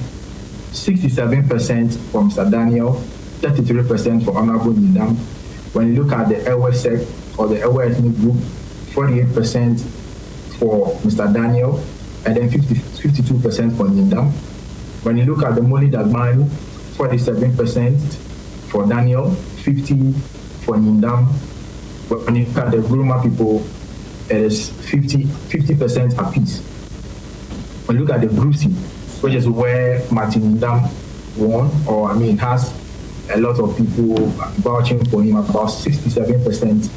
67% for Mr. Daniel, 33% for Honorable Nyindam. When you look at the Ewe sect or the Ewe ethnic group, 48% for Mr. Daniel, and then 52% for Nyindam. When you look at the Moli Dagbani, 47% for Daniel, 50% for Nyindam. When you look at the Guruma people, it is 50% apiece. When you look at the Brucey, which is where Martin Nyindam won, has a lot of people vouching for him, about 67%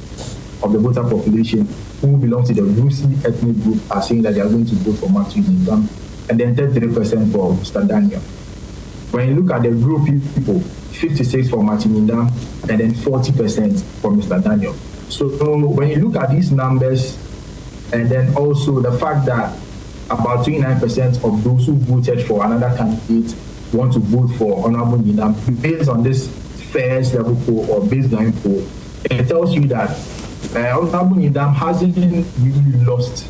of the voter population who belong to the Brucey ethnic group are saying that they are going to vote for Martin Nyindam, and then 33% for Mr. Daniel. When you look at the group people, 56% for Martin Nyindam, and then 40% for Mr. Daniel. So when you look at these numbers, and then also the fact that about 29% of those who voted for another candidate want to vote for Honorable Nyindam, based on this first level poll or baseline poll, it tells you that Honorable Nyindam hasn't really lost,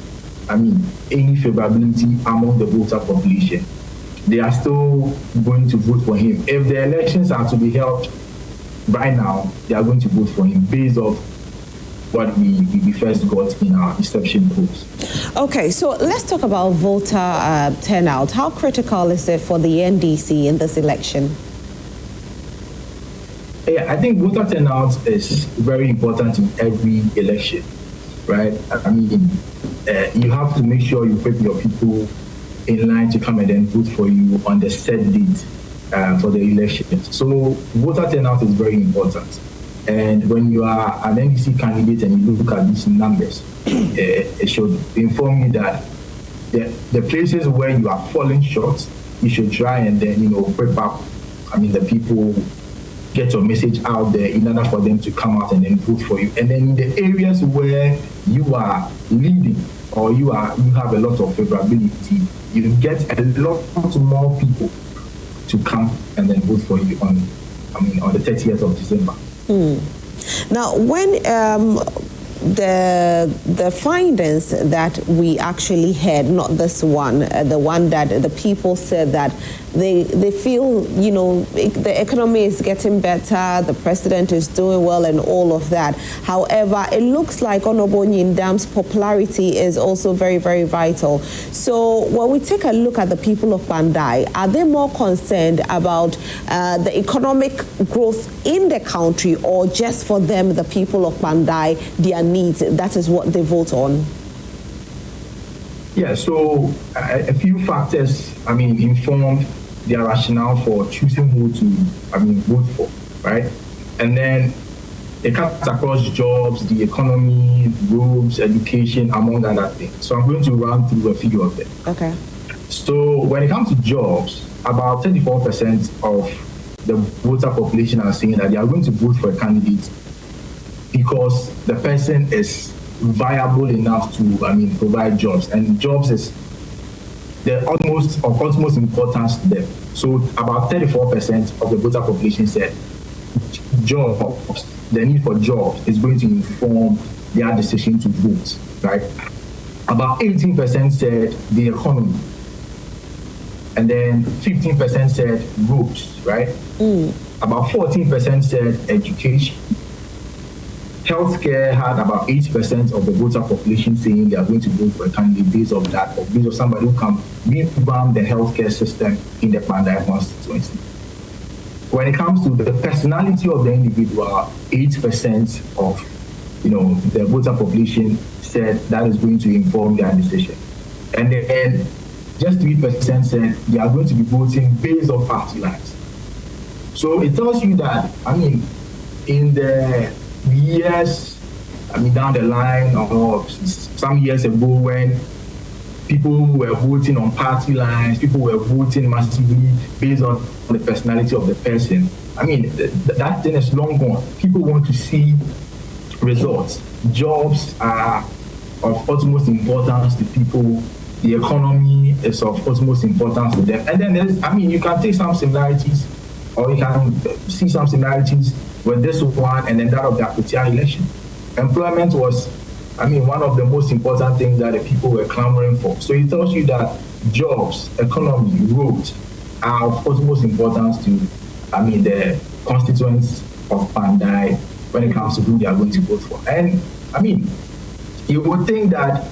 any favorability among the voter population. They are still going to vote for him. If the elections are to be held right now, they are going to vote for him based off what we first got in our reception polls. Okay, so let's talk about voter turnout. How critical is it for the NDC in this election? Yeah, I think voter turnout is very important in every election, right? You have to make sure you put your people in line to come and then vote for you on the set date for the election. So voter turnout is very important. And when you are an NDC candidate and you look at these numbers, it should inform you that the places where you are falling short, you should try and then, prep up, the people, get your message out there in order for them to come out and then vote for you. And then in the areas where you are leading or you have a lot of favorability, you get a lot more people to come and then vote for you on the 30th of December. Now, when the findings that we actually had, not this one, the one that the people said that they feel, the economy is getting better, the president is doing well and all of that. However, it looks like Honorable Nyindam's popularity is also very, very vital. So when we take a look at the people of Kpandai, are they more concerned about the economic growth in the country, or just for them, the people of Kpandai, their needs, that is what they vote on? Yeah, so a few factors, informed their rationale for choosing who to, vote for, right? And then it cuts across jobs, the economy, roads, education, among other things. So I'm going to run through a few of them. Okay. So when it comes to jobs, about 34% of the voter population are saying that they are going to vote for a candidate because the person is viable enough to, provide jobs. And jobs is the utmost importance to them. So about 34% of the voter population said jobs, the need for jobs is going to inform their decision to vote, right? About 18% said the economy. And then 15% said roads, right? About 14% said education. Healthcare had about 8% of the voter population saying they are going to vote for a candidate based on that, or based on somebody who can revamp the healthcare system in the Kpandai constituency. when it comes to the personality of the individual, 8% of the voter population said that is going to inform their decision. And then just 3% said they are going to be voting based on party lines. So it tells you that, in the years, down the line, or some years ago, when people were voting on party lines, people were voting massively based on the personality of the person. That thing is long gone. People want to see results. Jobs are of utmost importance to people. The economy is of utmost importance to them. And then you can take some similarities, or you can see some similarities with this one and then that of the Akutia election. Employment was, one of the most important things that the people were clamoring for. So it tells you that jobs, economy, roads are of utmost importance to, the constituents of Kpandai when it comes to who they are going to vote for. And, you would think that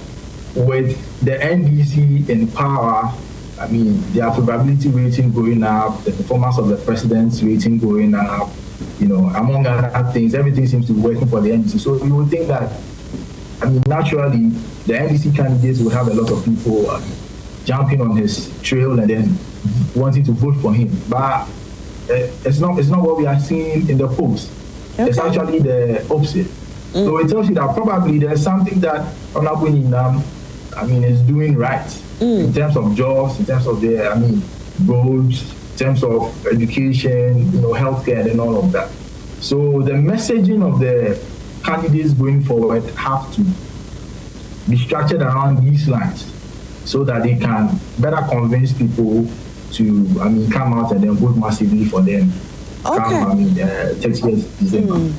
with the NDC in power, their probability rating going up, the performance of the president's rating going up, among other things, everything seems to be working for the NDC. So you would think that, naturally, the NDC candidates will have a lot of people jumping on his trail and then wanting to vote for him. But it's not what we are seeing in the polls. Okay. It's actually the opposite. So it tells you that probably there's something that Honorable Nyindam, is doing right in terms of jobs, in terms of the, roads, in terms of education, healthcare and all of that. So the messaging of the candidates going forward have to be structured around these lines so that they can better convince people to, come out and then vote massively for them. Okay. 30th December.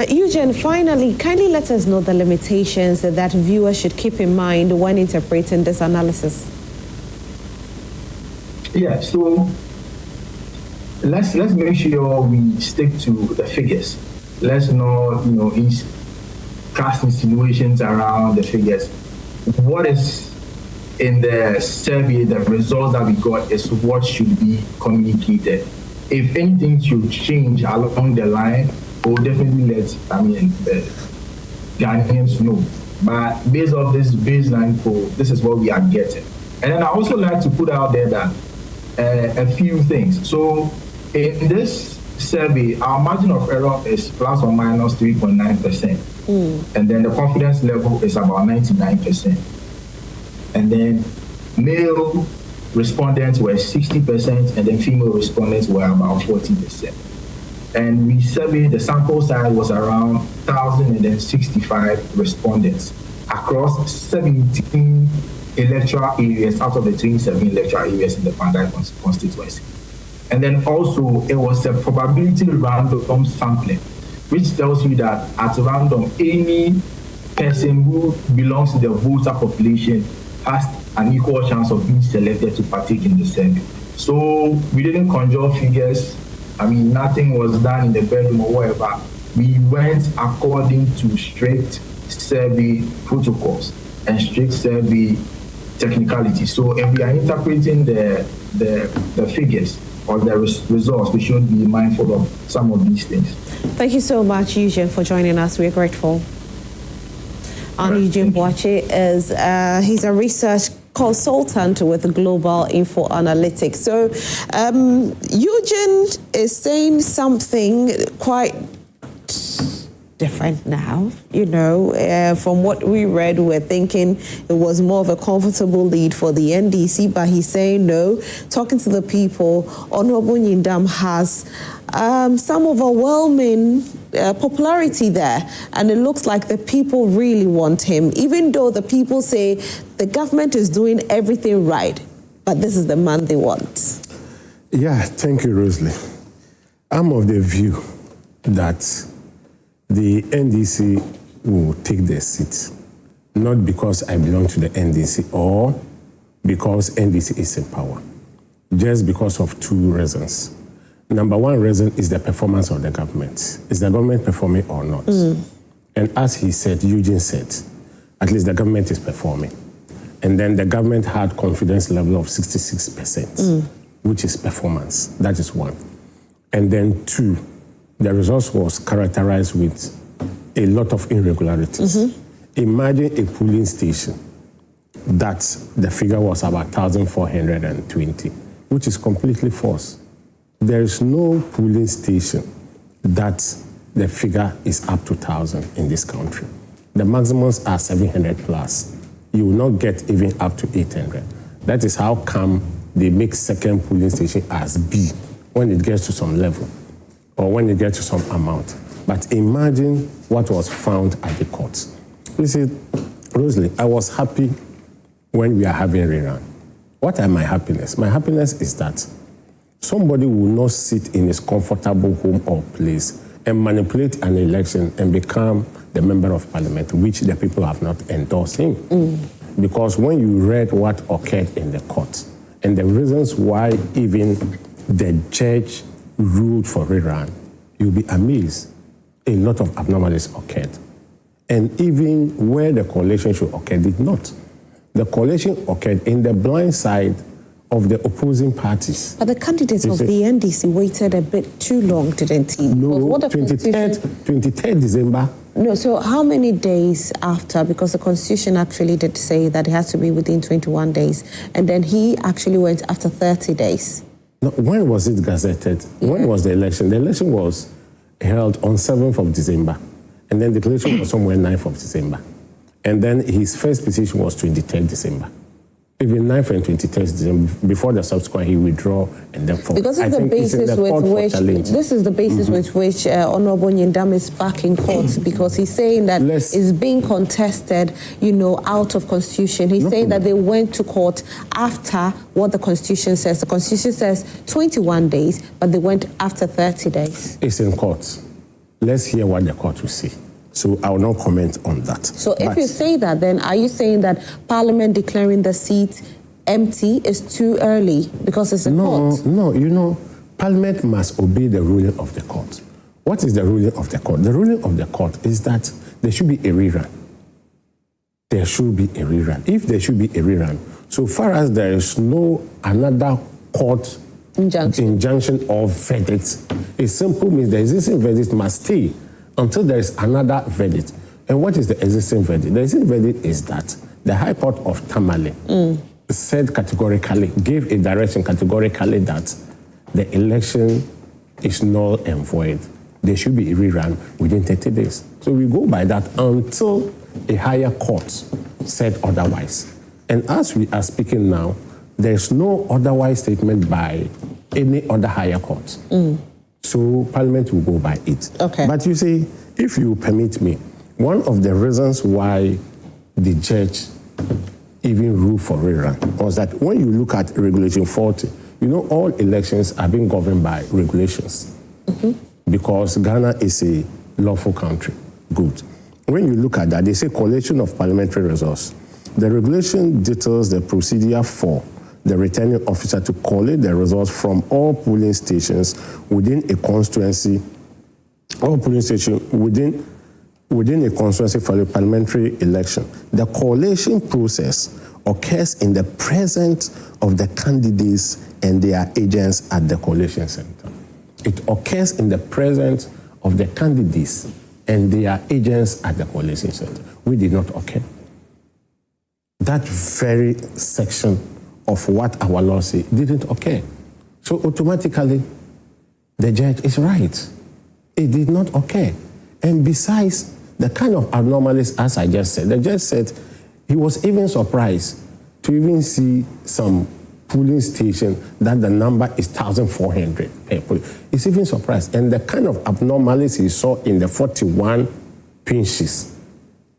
Eugene, finally, kindly let us know the limitations that viewers should keep in mind when interpreting this analysis. Yeah, so let's make sure we stick to the figures. Let's not, cast insinuations around the figures. What is in the survey, the results that we got is what should be communicated. If anything should change along the line, we'll definitely let the Ghanaians know. But based on this baseline poll, this is what we are getting. And then I also like to put out there that a few things. So in this survey, our margin of error is plus or minus 3.9%. And then the confidence level is about 99%. And then male respondents were 60%, and then female respondents were about 40%. And we surveyed, the sample size was around 1,065 respondents across 17 electoral areas out of the 27 electoral areas in the Kpandai constituency. And then also, it was a probability random sampling, which tells you that at random, any person who belongs to the voter population has an equal chance of being selected to partake in the survey. So we didn't conjure figures. Nothing was done in the bedroom or whatever. We went according to strict survey protocols and strict survey technicalities. So if we are interpreting the figures or the results, we should be mindful of some of these things. Thank you so much, Eugene, for joining us. We're grateful. And Eugene Boache is he's a research consultant with Global Info Analytics. So Eugene is saying something quite different now. From what we read, we're thinking it was more of a comfortable lead for the NDC, but he's saying no. Talking to the people, Honorable Nyindam has some overwhelming popularity there, and it looks like the people really want him, even though the people say the government is doing everything right, but this is the man they want. Yeah, thank you, Rosalie. I'm of the view that the NDC will take their seat, not because I belong to the NDC or because NDC is in power, just because of two reasons. Number one reason is the performance of the government. Is the government performing or not? And as Eugene said, at least the government is performing. And then the government had confidence level of 66%, which is performance. That is one. And then 2, the results was characterized with a lot of irregularities. Imagine a polling station that the figure was about 1,420, which is completely false. There is no polling station that the figure is up to 1,000 in this country. The maximums are 700 plus. You will not get even up to 800. That is how come they make second polling station as B when it gets to some level or when it gets to some amount. But imagine what was found at the courts. You see, Rosalie, I was happy when we are having rerun. What are my happiness? My happiness is that somebody will not sit in his comfortable home or place and manipulate an election and become the member of parliament, which the people have not endorsed him. Because when you read what occurred in the court and the reasons why even the judge ruled for rerun, you'll be amazed. A lot of abnormalities occurred. And even where the coalition should occur did not. The coalition occurred in the blind side of the opposing parties. But the candidates of the NDC waited a bit too long, didn't he? No, 23rd December. No, so how many days after? Because the Constitution actually did say that it has to be within 21 days. And then he actually went after 30 days. No, when was it gazetted? Yeah. When was the election? The election was held on 7th of December. And then the election was somewhere 9th of December. And then his first petition was 23rd December. Even 9th and 23rd December, before the subsequent, he withdraw and then for. Because it's the basis with which, this is the basis with which Honorable Nyindam is back in court, because he's saying that it's being contested, you know, out of Constitution. He's saying that they went to court after what the Constitution says. The Constitution says 21 days, but they went after 30 days. It's in court. Let's hear what the court will say. So I will not comment on that. So if you say that, then are you saying that Parliament declaring the seat empty is too early because it's a court? No, you know, Parliament must obey the ruling of the court. What is the ruling of the court? The ruling of the court is that there should be a rerun. There should be a rerun. If there should be a rerun, so far as there is no another court injunction or verdict, it simply means the existing verdict must stay until there is another verdict. And what is the existing verdict? The existing verdict is that the High Court of Tamale said categorically, gave a direction categorically that the election is null and void. There should be a rerun within 30 days. So we go by that until a higher court said otherwise. And as we are speaking now, there's no otherwise statement by any other higher court. So Parliament will go by it. Okay. But you see, if you permit me, one of the reasons why the judge even ruled for rerun was that when you look at Regulation 40, you know all elections are being governed by regulations because Ghana is a lawful country. Good. When you look at that, they say collation of parliamentary results. The regulation details the procedure for the returning officer to collate the results from all polling stations within a constituency, within a constituency for a parliamentary election. The collation process occurs in the presence of the candidates and their agents at the collation center. It occurs in the presence of the candidates and their agents at the collation center. We did not occur. That very section of what our law says didn't occur. So automatically, the judge is right. It did not occur. And besides, the kind of anomalies, as I just said, the judge said he was even surprised to even see some polling station that the number is 1,400 people. He's even surprised. And the kind of abnormalities he saw in the 41 pinches,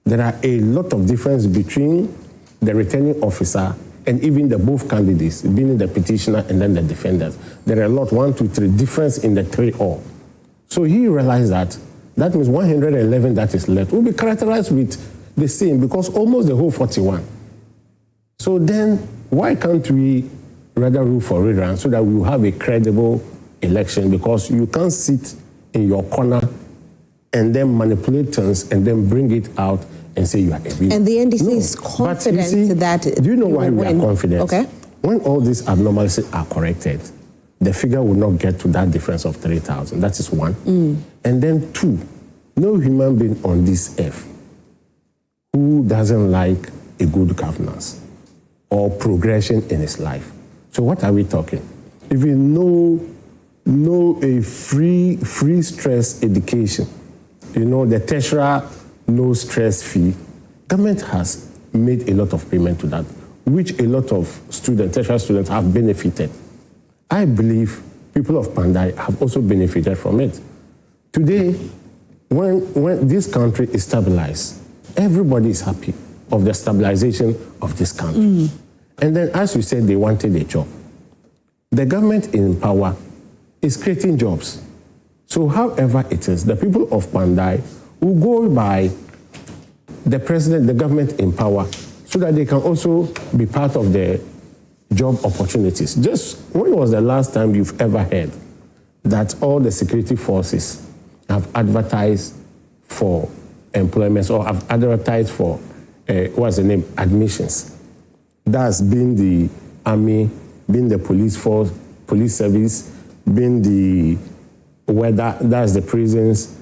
there are a lot of difference between the returning officer and even the both candidates, being the petitioner and then the defendant. There are a lot, 1, 2, 3, difference in the 3 all. So he realized that means 111 that is left will be characterized with the same because almost the whole 41. So then why can't we rather rule for rerun so that we will have a credible election, because you can't sit in your corner and then manipulate things and then bring it out and say you are a winner. And the NDC is confident that do you know why we are confident? Okay. When all these abnormalities are corrected, the figure will not get to that difference of 3,000. That is one. And then two, no human being on this earth who doesn't like a good governance or progression in his life. So what are we talking? If you know a free stress education, the tertiary no stress fee, government has made a lot of payment to that, which a lot of students, tertiary students, have benefited. I believe people of Kpandai have also benefited from it. Today, when this country is stabilized, everybody is happy of the stabilization of this country. And then, as you said, they wanted a job. The government in power is creating jobs. So however it is, the people of Kpandai will go by the president, the government in power, so that they can also be part of the job opportunities. Just when was the last time you've ever heard that all the security forces have advertised for employment or have advertised for, admissions? That's been the army, been the police force, police service, been the weather, that's the prisons,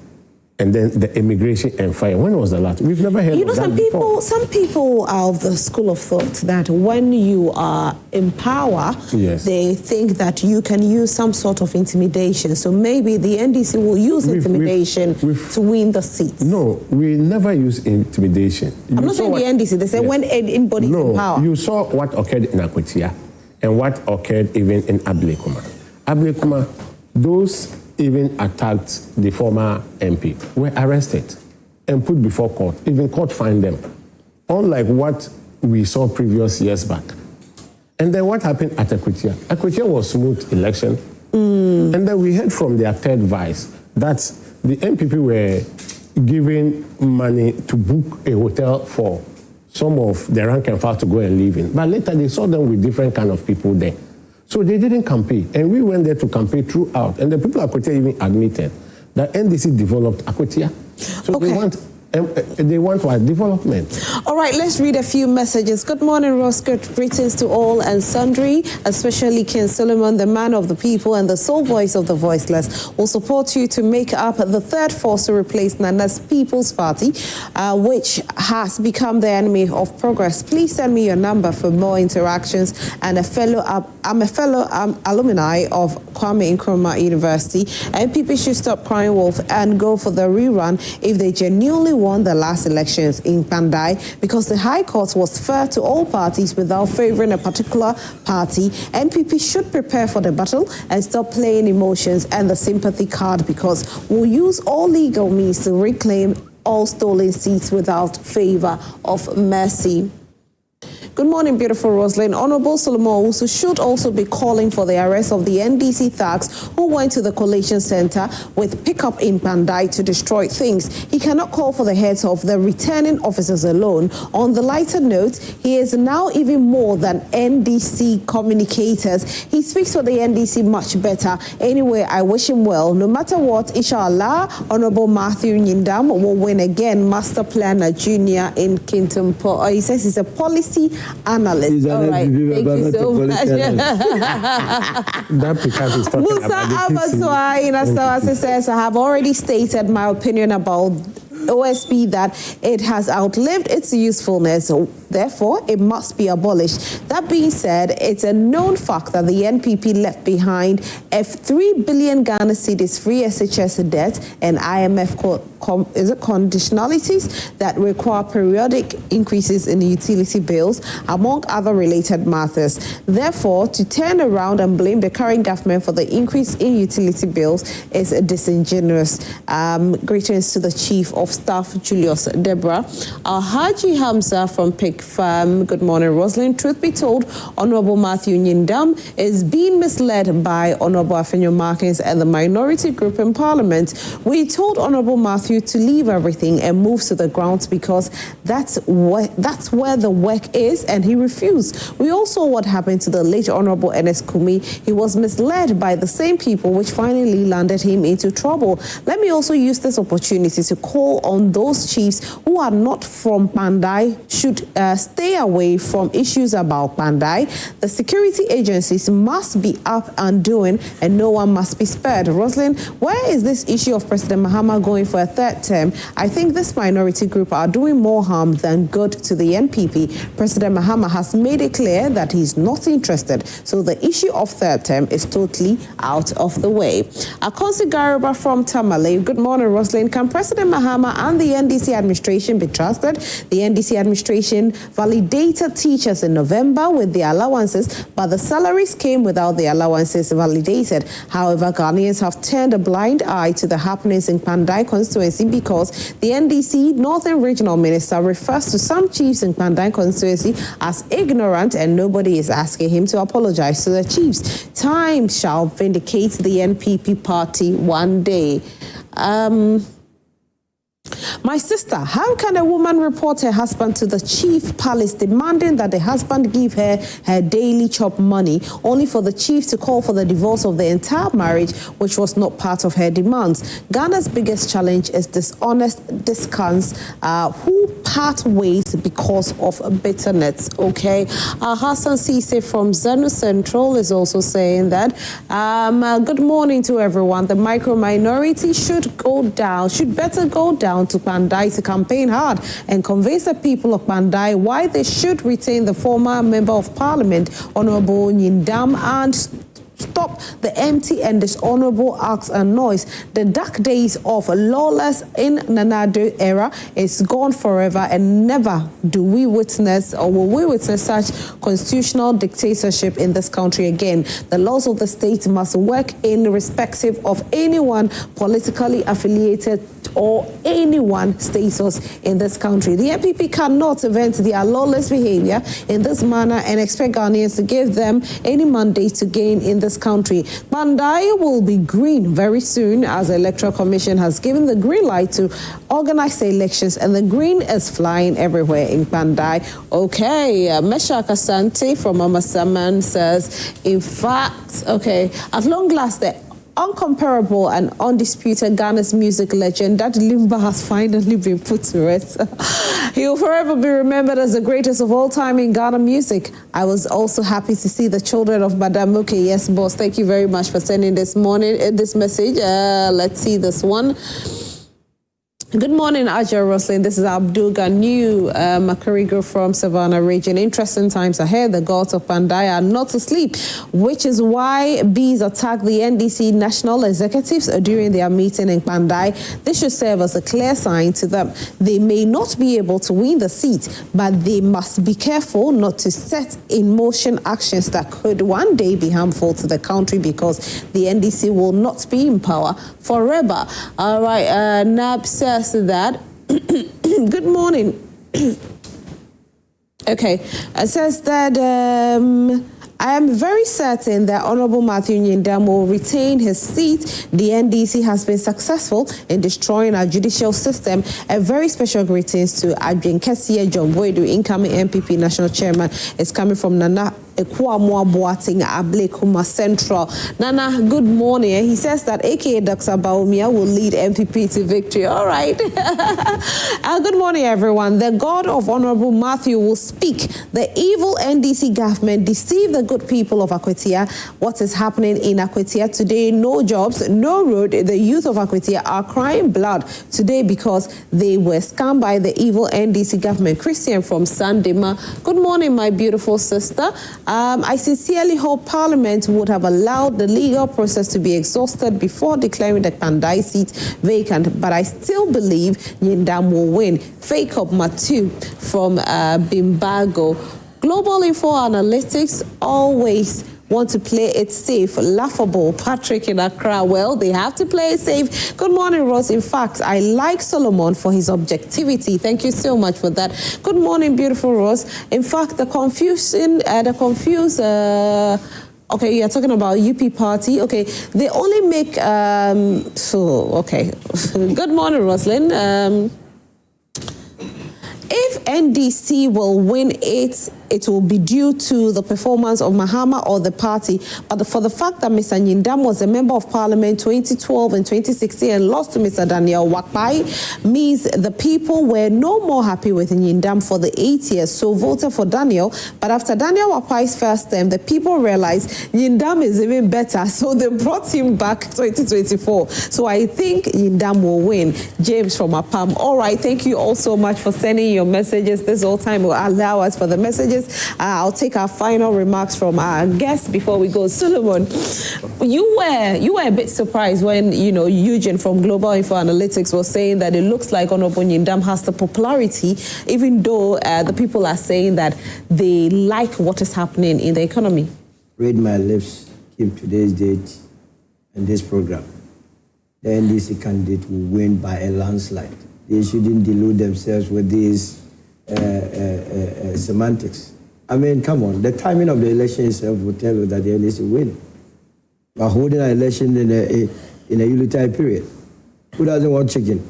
and then the immigration and fire. When was the last? We've never heard of that before. Some people are of the school of thought that when you are in power, they think that you can use some sort of intimidation. So maybe the NDC will use intimidation to win the seat. No, we never use intimidation. I'm not saying the NDC. They say when anybody's in power. You saw what occurred in Akwetia and what occurred even in Ablekuma. Ablekuma, those even attacked the former MP, were arrested and put before court. Even court fined them. Unlike what we saw previous years back. And then what happened at Akwetia? Akwetia was smooth election. And then we heard from their third vice that the MPP were giving money to book a hotel for some of the rank and file to go and live in. But later they saw them with different kind of people there. So they didn't campaign, and we went there to campaign throughout. And the people of Akwetia even admitted that NDC developed Akwetia. So they want what? Development. All right, let's read a few messages. Good morning, Ross. Good greetings to all and sundry, especially King Solomon, the man of the people and the sole voice of the voiceless. Will support you to make up the third force to replace Nana's People's Party, which has become the enemy of progress. Please send me your number for more interactions. And I'm a fellow alumni of Kwame Nkrumah University. NPP should stop crying wolf and go for the rerun if they genuinely won the last elections in Kpandai, because the High Court was fair to all parties without favoring a particular party. NPP should prepare for the battle and stop playing emotions and the sympathy card, because we'll use all legal means to reclaim all stolen seats without favor of mercy. Good morning, beautiful Rosalind. Honorable Solomon Owusu should also be calling for the arrest of the NDC thugs who went to the collation center with pickup in Kpandai to destroy things. He cannot call for the heads of the returning officers alone. On the lighter note, he is now even more than NDC communicators. He speaks for the NDC much better. Anyway, I wish him well. No matter what, inshallah, Honorable Matthew Nyindam will win again. Master Planner Junior in Kintampo. He says he's a policy analyst. All right, thank you so much. That Picard is talking Musa Abaswa in Asawasi says, I have already stated my opinion about OSP that it has outlived its usefulness. Therefore, it must be abolished. That being said, it's a known fact that the NPP left behind F3 billion Ghana cedis free SHS debt and IMF conditionalities that require periodic increases in utility bills, among other related matters. Therefore, to turn around and blame the current government for the increase in utility bills is disingenuous. Greetings to the Chief of Staff, Julius Deborah. Haji Hamza from Pig Farm. Good morning, Rosalind. Truth be told, Honorable Matthew Nyindam is being misled by Honorable Afenyo Markins and the minority group in Parliament. We told Honorable Matthew Matthew to leave everything and move to the grounds because that's where the work is, and he refused. We all saw what happened to the late Honorable Ernest Kumi. He was misled by the same people which finally landed him into trouble. Let me also use this opportunity to call on those chiefs who are not from Kpandai should stay away from issues about Kpandai. The security agencies must be up and doing, and no one must be spared. Roslyn, where is this issue of President Mahama going for a third term? I think this minority group are doing more harm than good to the NPP. President Mahama has made it clear that he's not interested, so the issue of third term is totally out of the way. Akonsi Gariba from Tamale. Good morning, Roslyn. Can President Mahama and the NDC administration be trusted? The NDC administration validated teachers in November with the allowances, but the salaries came without the allowances validated. However, Ghanaians have turned a blind eye to the happenings in Kpandai constituency because the NDC Northern Regional Minister refers to some chiefs in Kpandai constituency as ignorant, and nobody is asking him to apologize to the chiefs. Time shall vindicate the NPP party one day. My sister, how can a woman report her husband to the chief palace demanding that the husband give her her daily chop money, only for the chief to call for the divorce of the entire marriage, which was not part of her demands? Ghana's biggest challenge is dishonest discounts who part ways because of bitterness. Okay, Hassan Sise from Zenu Central is also saying that good morning to everyone. The micro minority should better go down to Kpandai to campaign hard and convince the people of Kpandai why they should retain the former Member of Parliament, Honorable Nyindam, and stop the empty and dishonorable acts and noise. The dark days of lawless in Nanado era is gone forever, and never do we witness or will we witness such constitutional dictatorship in this country again. The laws of the state must work irrespective of anyone politically affiliated or anyone status in this country. The NPP cannot vent their lawless behavior in this manner and expect Ghanaians to give them any mandate to gain in this country. Kpandai will be green very soon, as the Electoral Commission has given the green light to organize the elections, and the green is flying everywhere in Kpandai. Okay, Mesha Kasante from Amasaman says, in fact, okay, at long last, the uncomparable and undisputed Ghana's music legend, that Limba has finally been put to rest. He will forever be remembered as the greatest of all time in Ghana music. I was also happy to see the children of Madam Muke. Yes, boss, thank you very much for sending this message. Let's see this one. Good morning, Ajay Roslin. This is Abdul Ganu Makarigo from Savannah region. Interesting times ahead. The gods of Kpandai are not asleep, which is why bees attacked the NDC national executives during their meeting in Kpandai. This should serve as a clear sign to them. They may not be able to win the seat, but they must be careful not to set in motion actions that could one day be harmful to the country, because the NDC will not be in power forever. All right, Nab says that. Good morning. Okay, it says that I am very certain that Honorable Matthew Nyindam will retain his seat. The NDC has been successful in destroying our judicial system. A very special greetings to Adrian Kessie John Boydu, incoming NPP national chairman. It's coming from Nana Ekwamwa Boating Ablekuma Central. Nana, good morning. He says that AKA Dr. Baumia will lead NPP to victory. All right. Good morning, everyone. The God of Honorable Matthew will speak. The evil NDC government deceived the good people of Akwetia. What is happening in Akwetia today? No jobs, no road. The youth of Akwetia are crying blood today because they were scammed by the evil NDC government. Christian from Sandema. Good morning, my beautiful sister. I sincerely hope Parliament would have allowed the legal process to be exhausted before declaring the Kpandai seat vacant, but I still believe Nyindam will win. Fake up Matu from Bimbago. Global Info Analytics always want to play it safe. Laughable. Patrick in Accra. Well, they have to play it safe. Good morning, Rose. In fact, I like Solomon for his objectivity. Thank you so much for that. Good morning, beautiful Rose. In fact, the confused Okay, you're talking about UP Party. Okay, they only make, okay. Good morning, Roslyn. If NDC will win it will be due to the performance of Mahama or the party. But for the fact that Mr. Nyindam was a member of parliament 2012 and 2016 and lost to Mr. Daniel Wakpai, means the people were no more happy with Nyindam for the 8 years, so voted for Daniel. But after Daniel Wakpai's first term, the people realized Nyindam is even better, so they brought him back 2024. So I think Nyindam will win. James from Apam. All right, thank you all so much for sending your messages. This whole time will allow us for the messages. I'll take our final remarks from our guests before we go. Solomon, you were a bit surprised when, Eugene from Global Info Analytics was saying that it looks like Honorable Nyindam has the popularity, even though the people are saying that they like what is happening in the economy. Read my lips, keep today's date and this program. The NDC candidate will win by a landslide. They shouldn't delude themselves with these semantics. I mean, come on. The timing of the election itself will tell you that the NDC will win. But holding an election in a unitary period, who doesn't want chicken?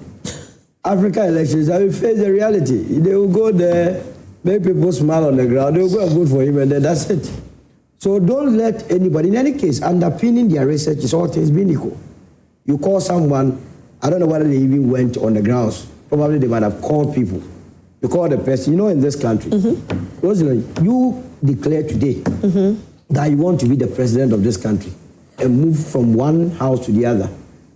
African elections, I will face the reality. They will go there, make people smile on the ground, they will go and vote for him, and then that's it. So don't let anybody, in any case, underpinning their research is all things being equal. You call someone, I don't know whether they even went on the grounds. Probably they might have called people. You call the person, in this country, you declare today that you want to be the president of this country and move from one house to the other.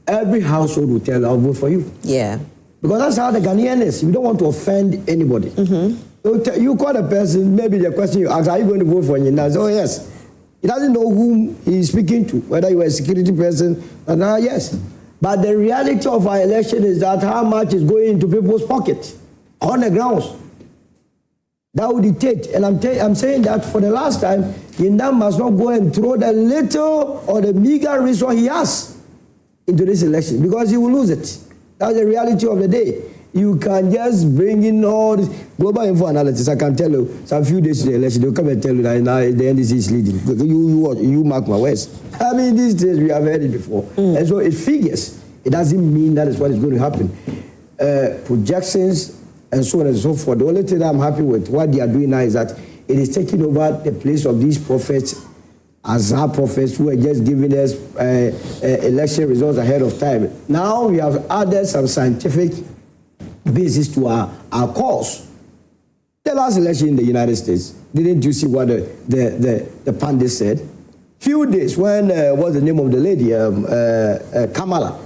Every household will tell you, I'll vote for you. Yeah. Because that's how the Ghanaian is. We don't want to offend anybody. You call the person, maybe the question you ask, are you going to vote for Nyindam? Oh, yes. He doesn't know whom he's speaking to, whether you are a security person, and yes. But the reality of our election is that how much is going into people's pockets on the grounds. That would dictate. And I'm saying that for the last time, Nyindam must not go and throw the little or the meager resource he has into this election, because he will lose it. That's the reality of the day. You can just bring in all this Global Info Analytics. I can tell you, some few days to the election, they'll come and tell you that now the NDC is leading. You mark my words. I mean, these days we have heard it before. And so it figures. It doesn't mean that is what is going to happen. Projections and so on and so forth. The only thing I'm happy with what they are doing now is that it is taking over the place of these prophets, Azhar prophets, who are just giving us election results ahead of time. Now we have added some scientific basis to our cause. The last election in the United States, didn't you see what the pundit said? Few days when, what's the name of the lady, Kamala,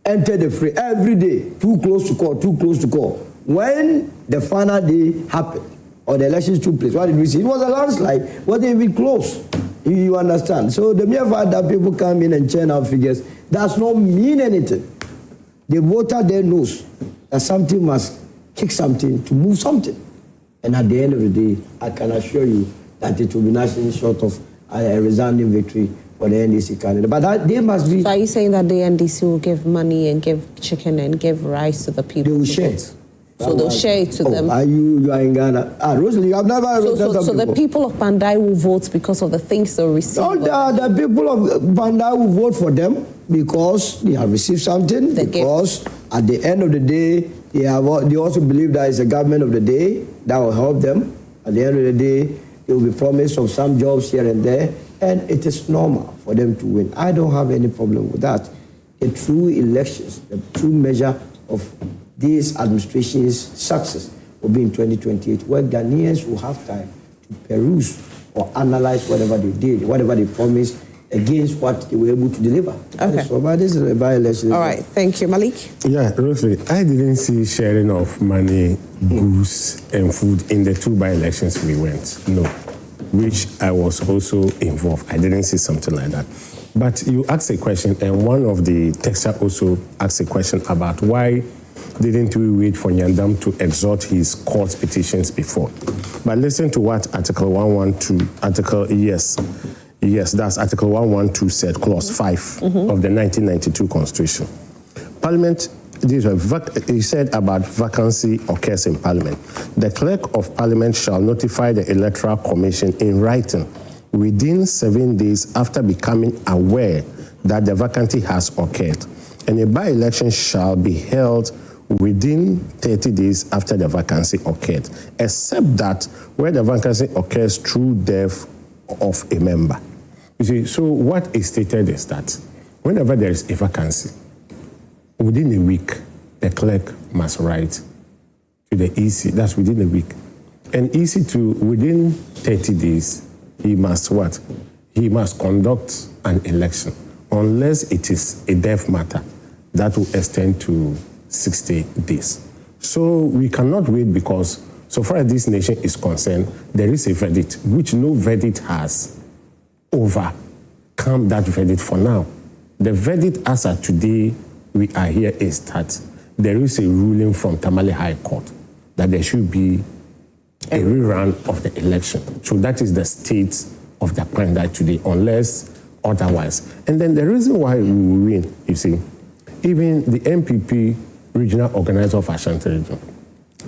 entered the fray every day, too close to call. When the final day happened, or the elections took place, what did we see? It was a landslide, it wasn't even close. You understand? So the mere fact that people come in and churn out figures does not mean anything. The voter there knows that something must kick something to move something. And at the end of the day, I can assure you that it will be nothing short of a resounding victory for the NDC candidate. But they must be... So are you saying that the NDC will give money and give chicken and give rice to the people? They will share it. So they'll share it to them. You are in Ghana. Rosalie, I've never heard that. So the people of Kpandai will vote because of the things they'll receive? No, the people of Kpandai will vote for them because they have received something, because at the end of the day, they also believe that it's a government of the day that will help them. At the end of the day, they will be promised of some jobs here and there, and it is normal for them to win. I don't have any problem with that. The true elections, the true measure of this administration's success will be in 2028, where Ghanaians will have time to peruse or analyze whatever they did, whatever they promised, against what they were able to deliver. Okay. So, but this is a by-election. All right. Thank you. Malik? Yeah, Rosalie, I didn't see sharing of money, goods, and food in the two by-elections we went. No. Which I was also involved. I didn't see something like that. But you asked a question, and one of the texter also asked a question about why didn't we wait for Nyindam to exhaust his court petitions before? But listen to what Article 112, yes, that's Article 112 said, Clause 5 of the 1992 Constitution. Parliament, he said about vacancy occurs in Parliament. The Clerk of Parliament shall notify the Electoral Commission in writing within 7 days after becoming aware that the vacancy has occurred, and a by-election shall be held within 30 days after the vacancy occurred, except that where the vacancy occurs through death of a member. You see, so what is stated is that whenever there is a vacancy, within a week, the clerk must write to the EC, that's within a week. And EC to within 30 days, he must what? He must conduct an election, unless it is a death matter that will extend to 60 days. So we cannot wait because so far as this nation is concerned, there is a verdict which no verdict has overcome that verdict for now. The verdict as of today we are here is that there is a ruling from Tamale High Court that there should be a rerun of the election. So that is the state of the Kpandai today, unless otherwise. And then the reason why we will win, you see, even the MPP regional organizer of Ashanti region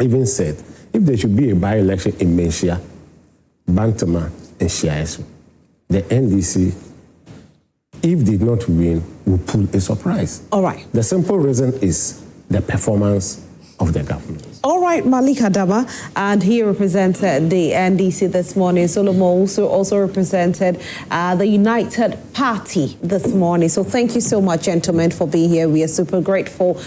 even said, if there should be a by-election in Menchia, Bantama, and Shiaesu, the NDC, if did not win, will pull a surprise. All right. The simple reason is the performance of the government. All right, Malik Adama, and he represented the NDC this morning. Solomon also represented the United Party this morning. So thank you so much, gentlemen, for being here. We are super grateful.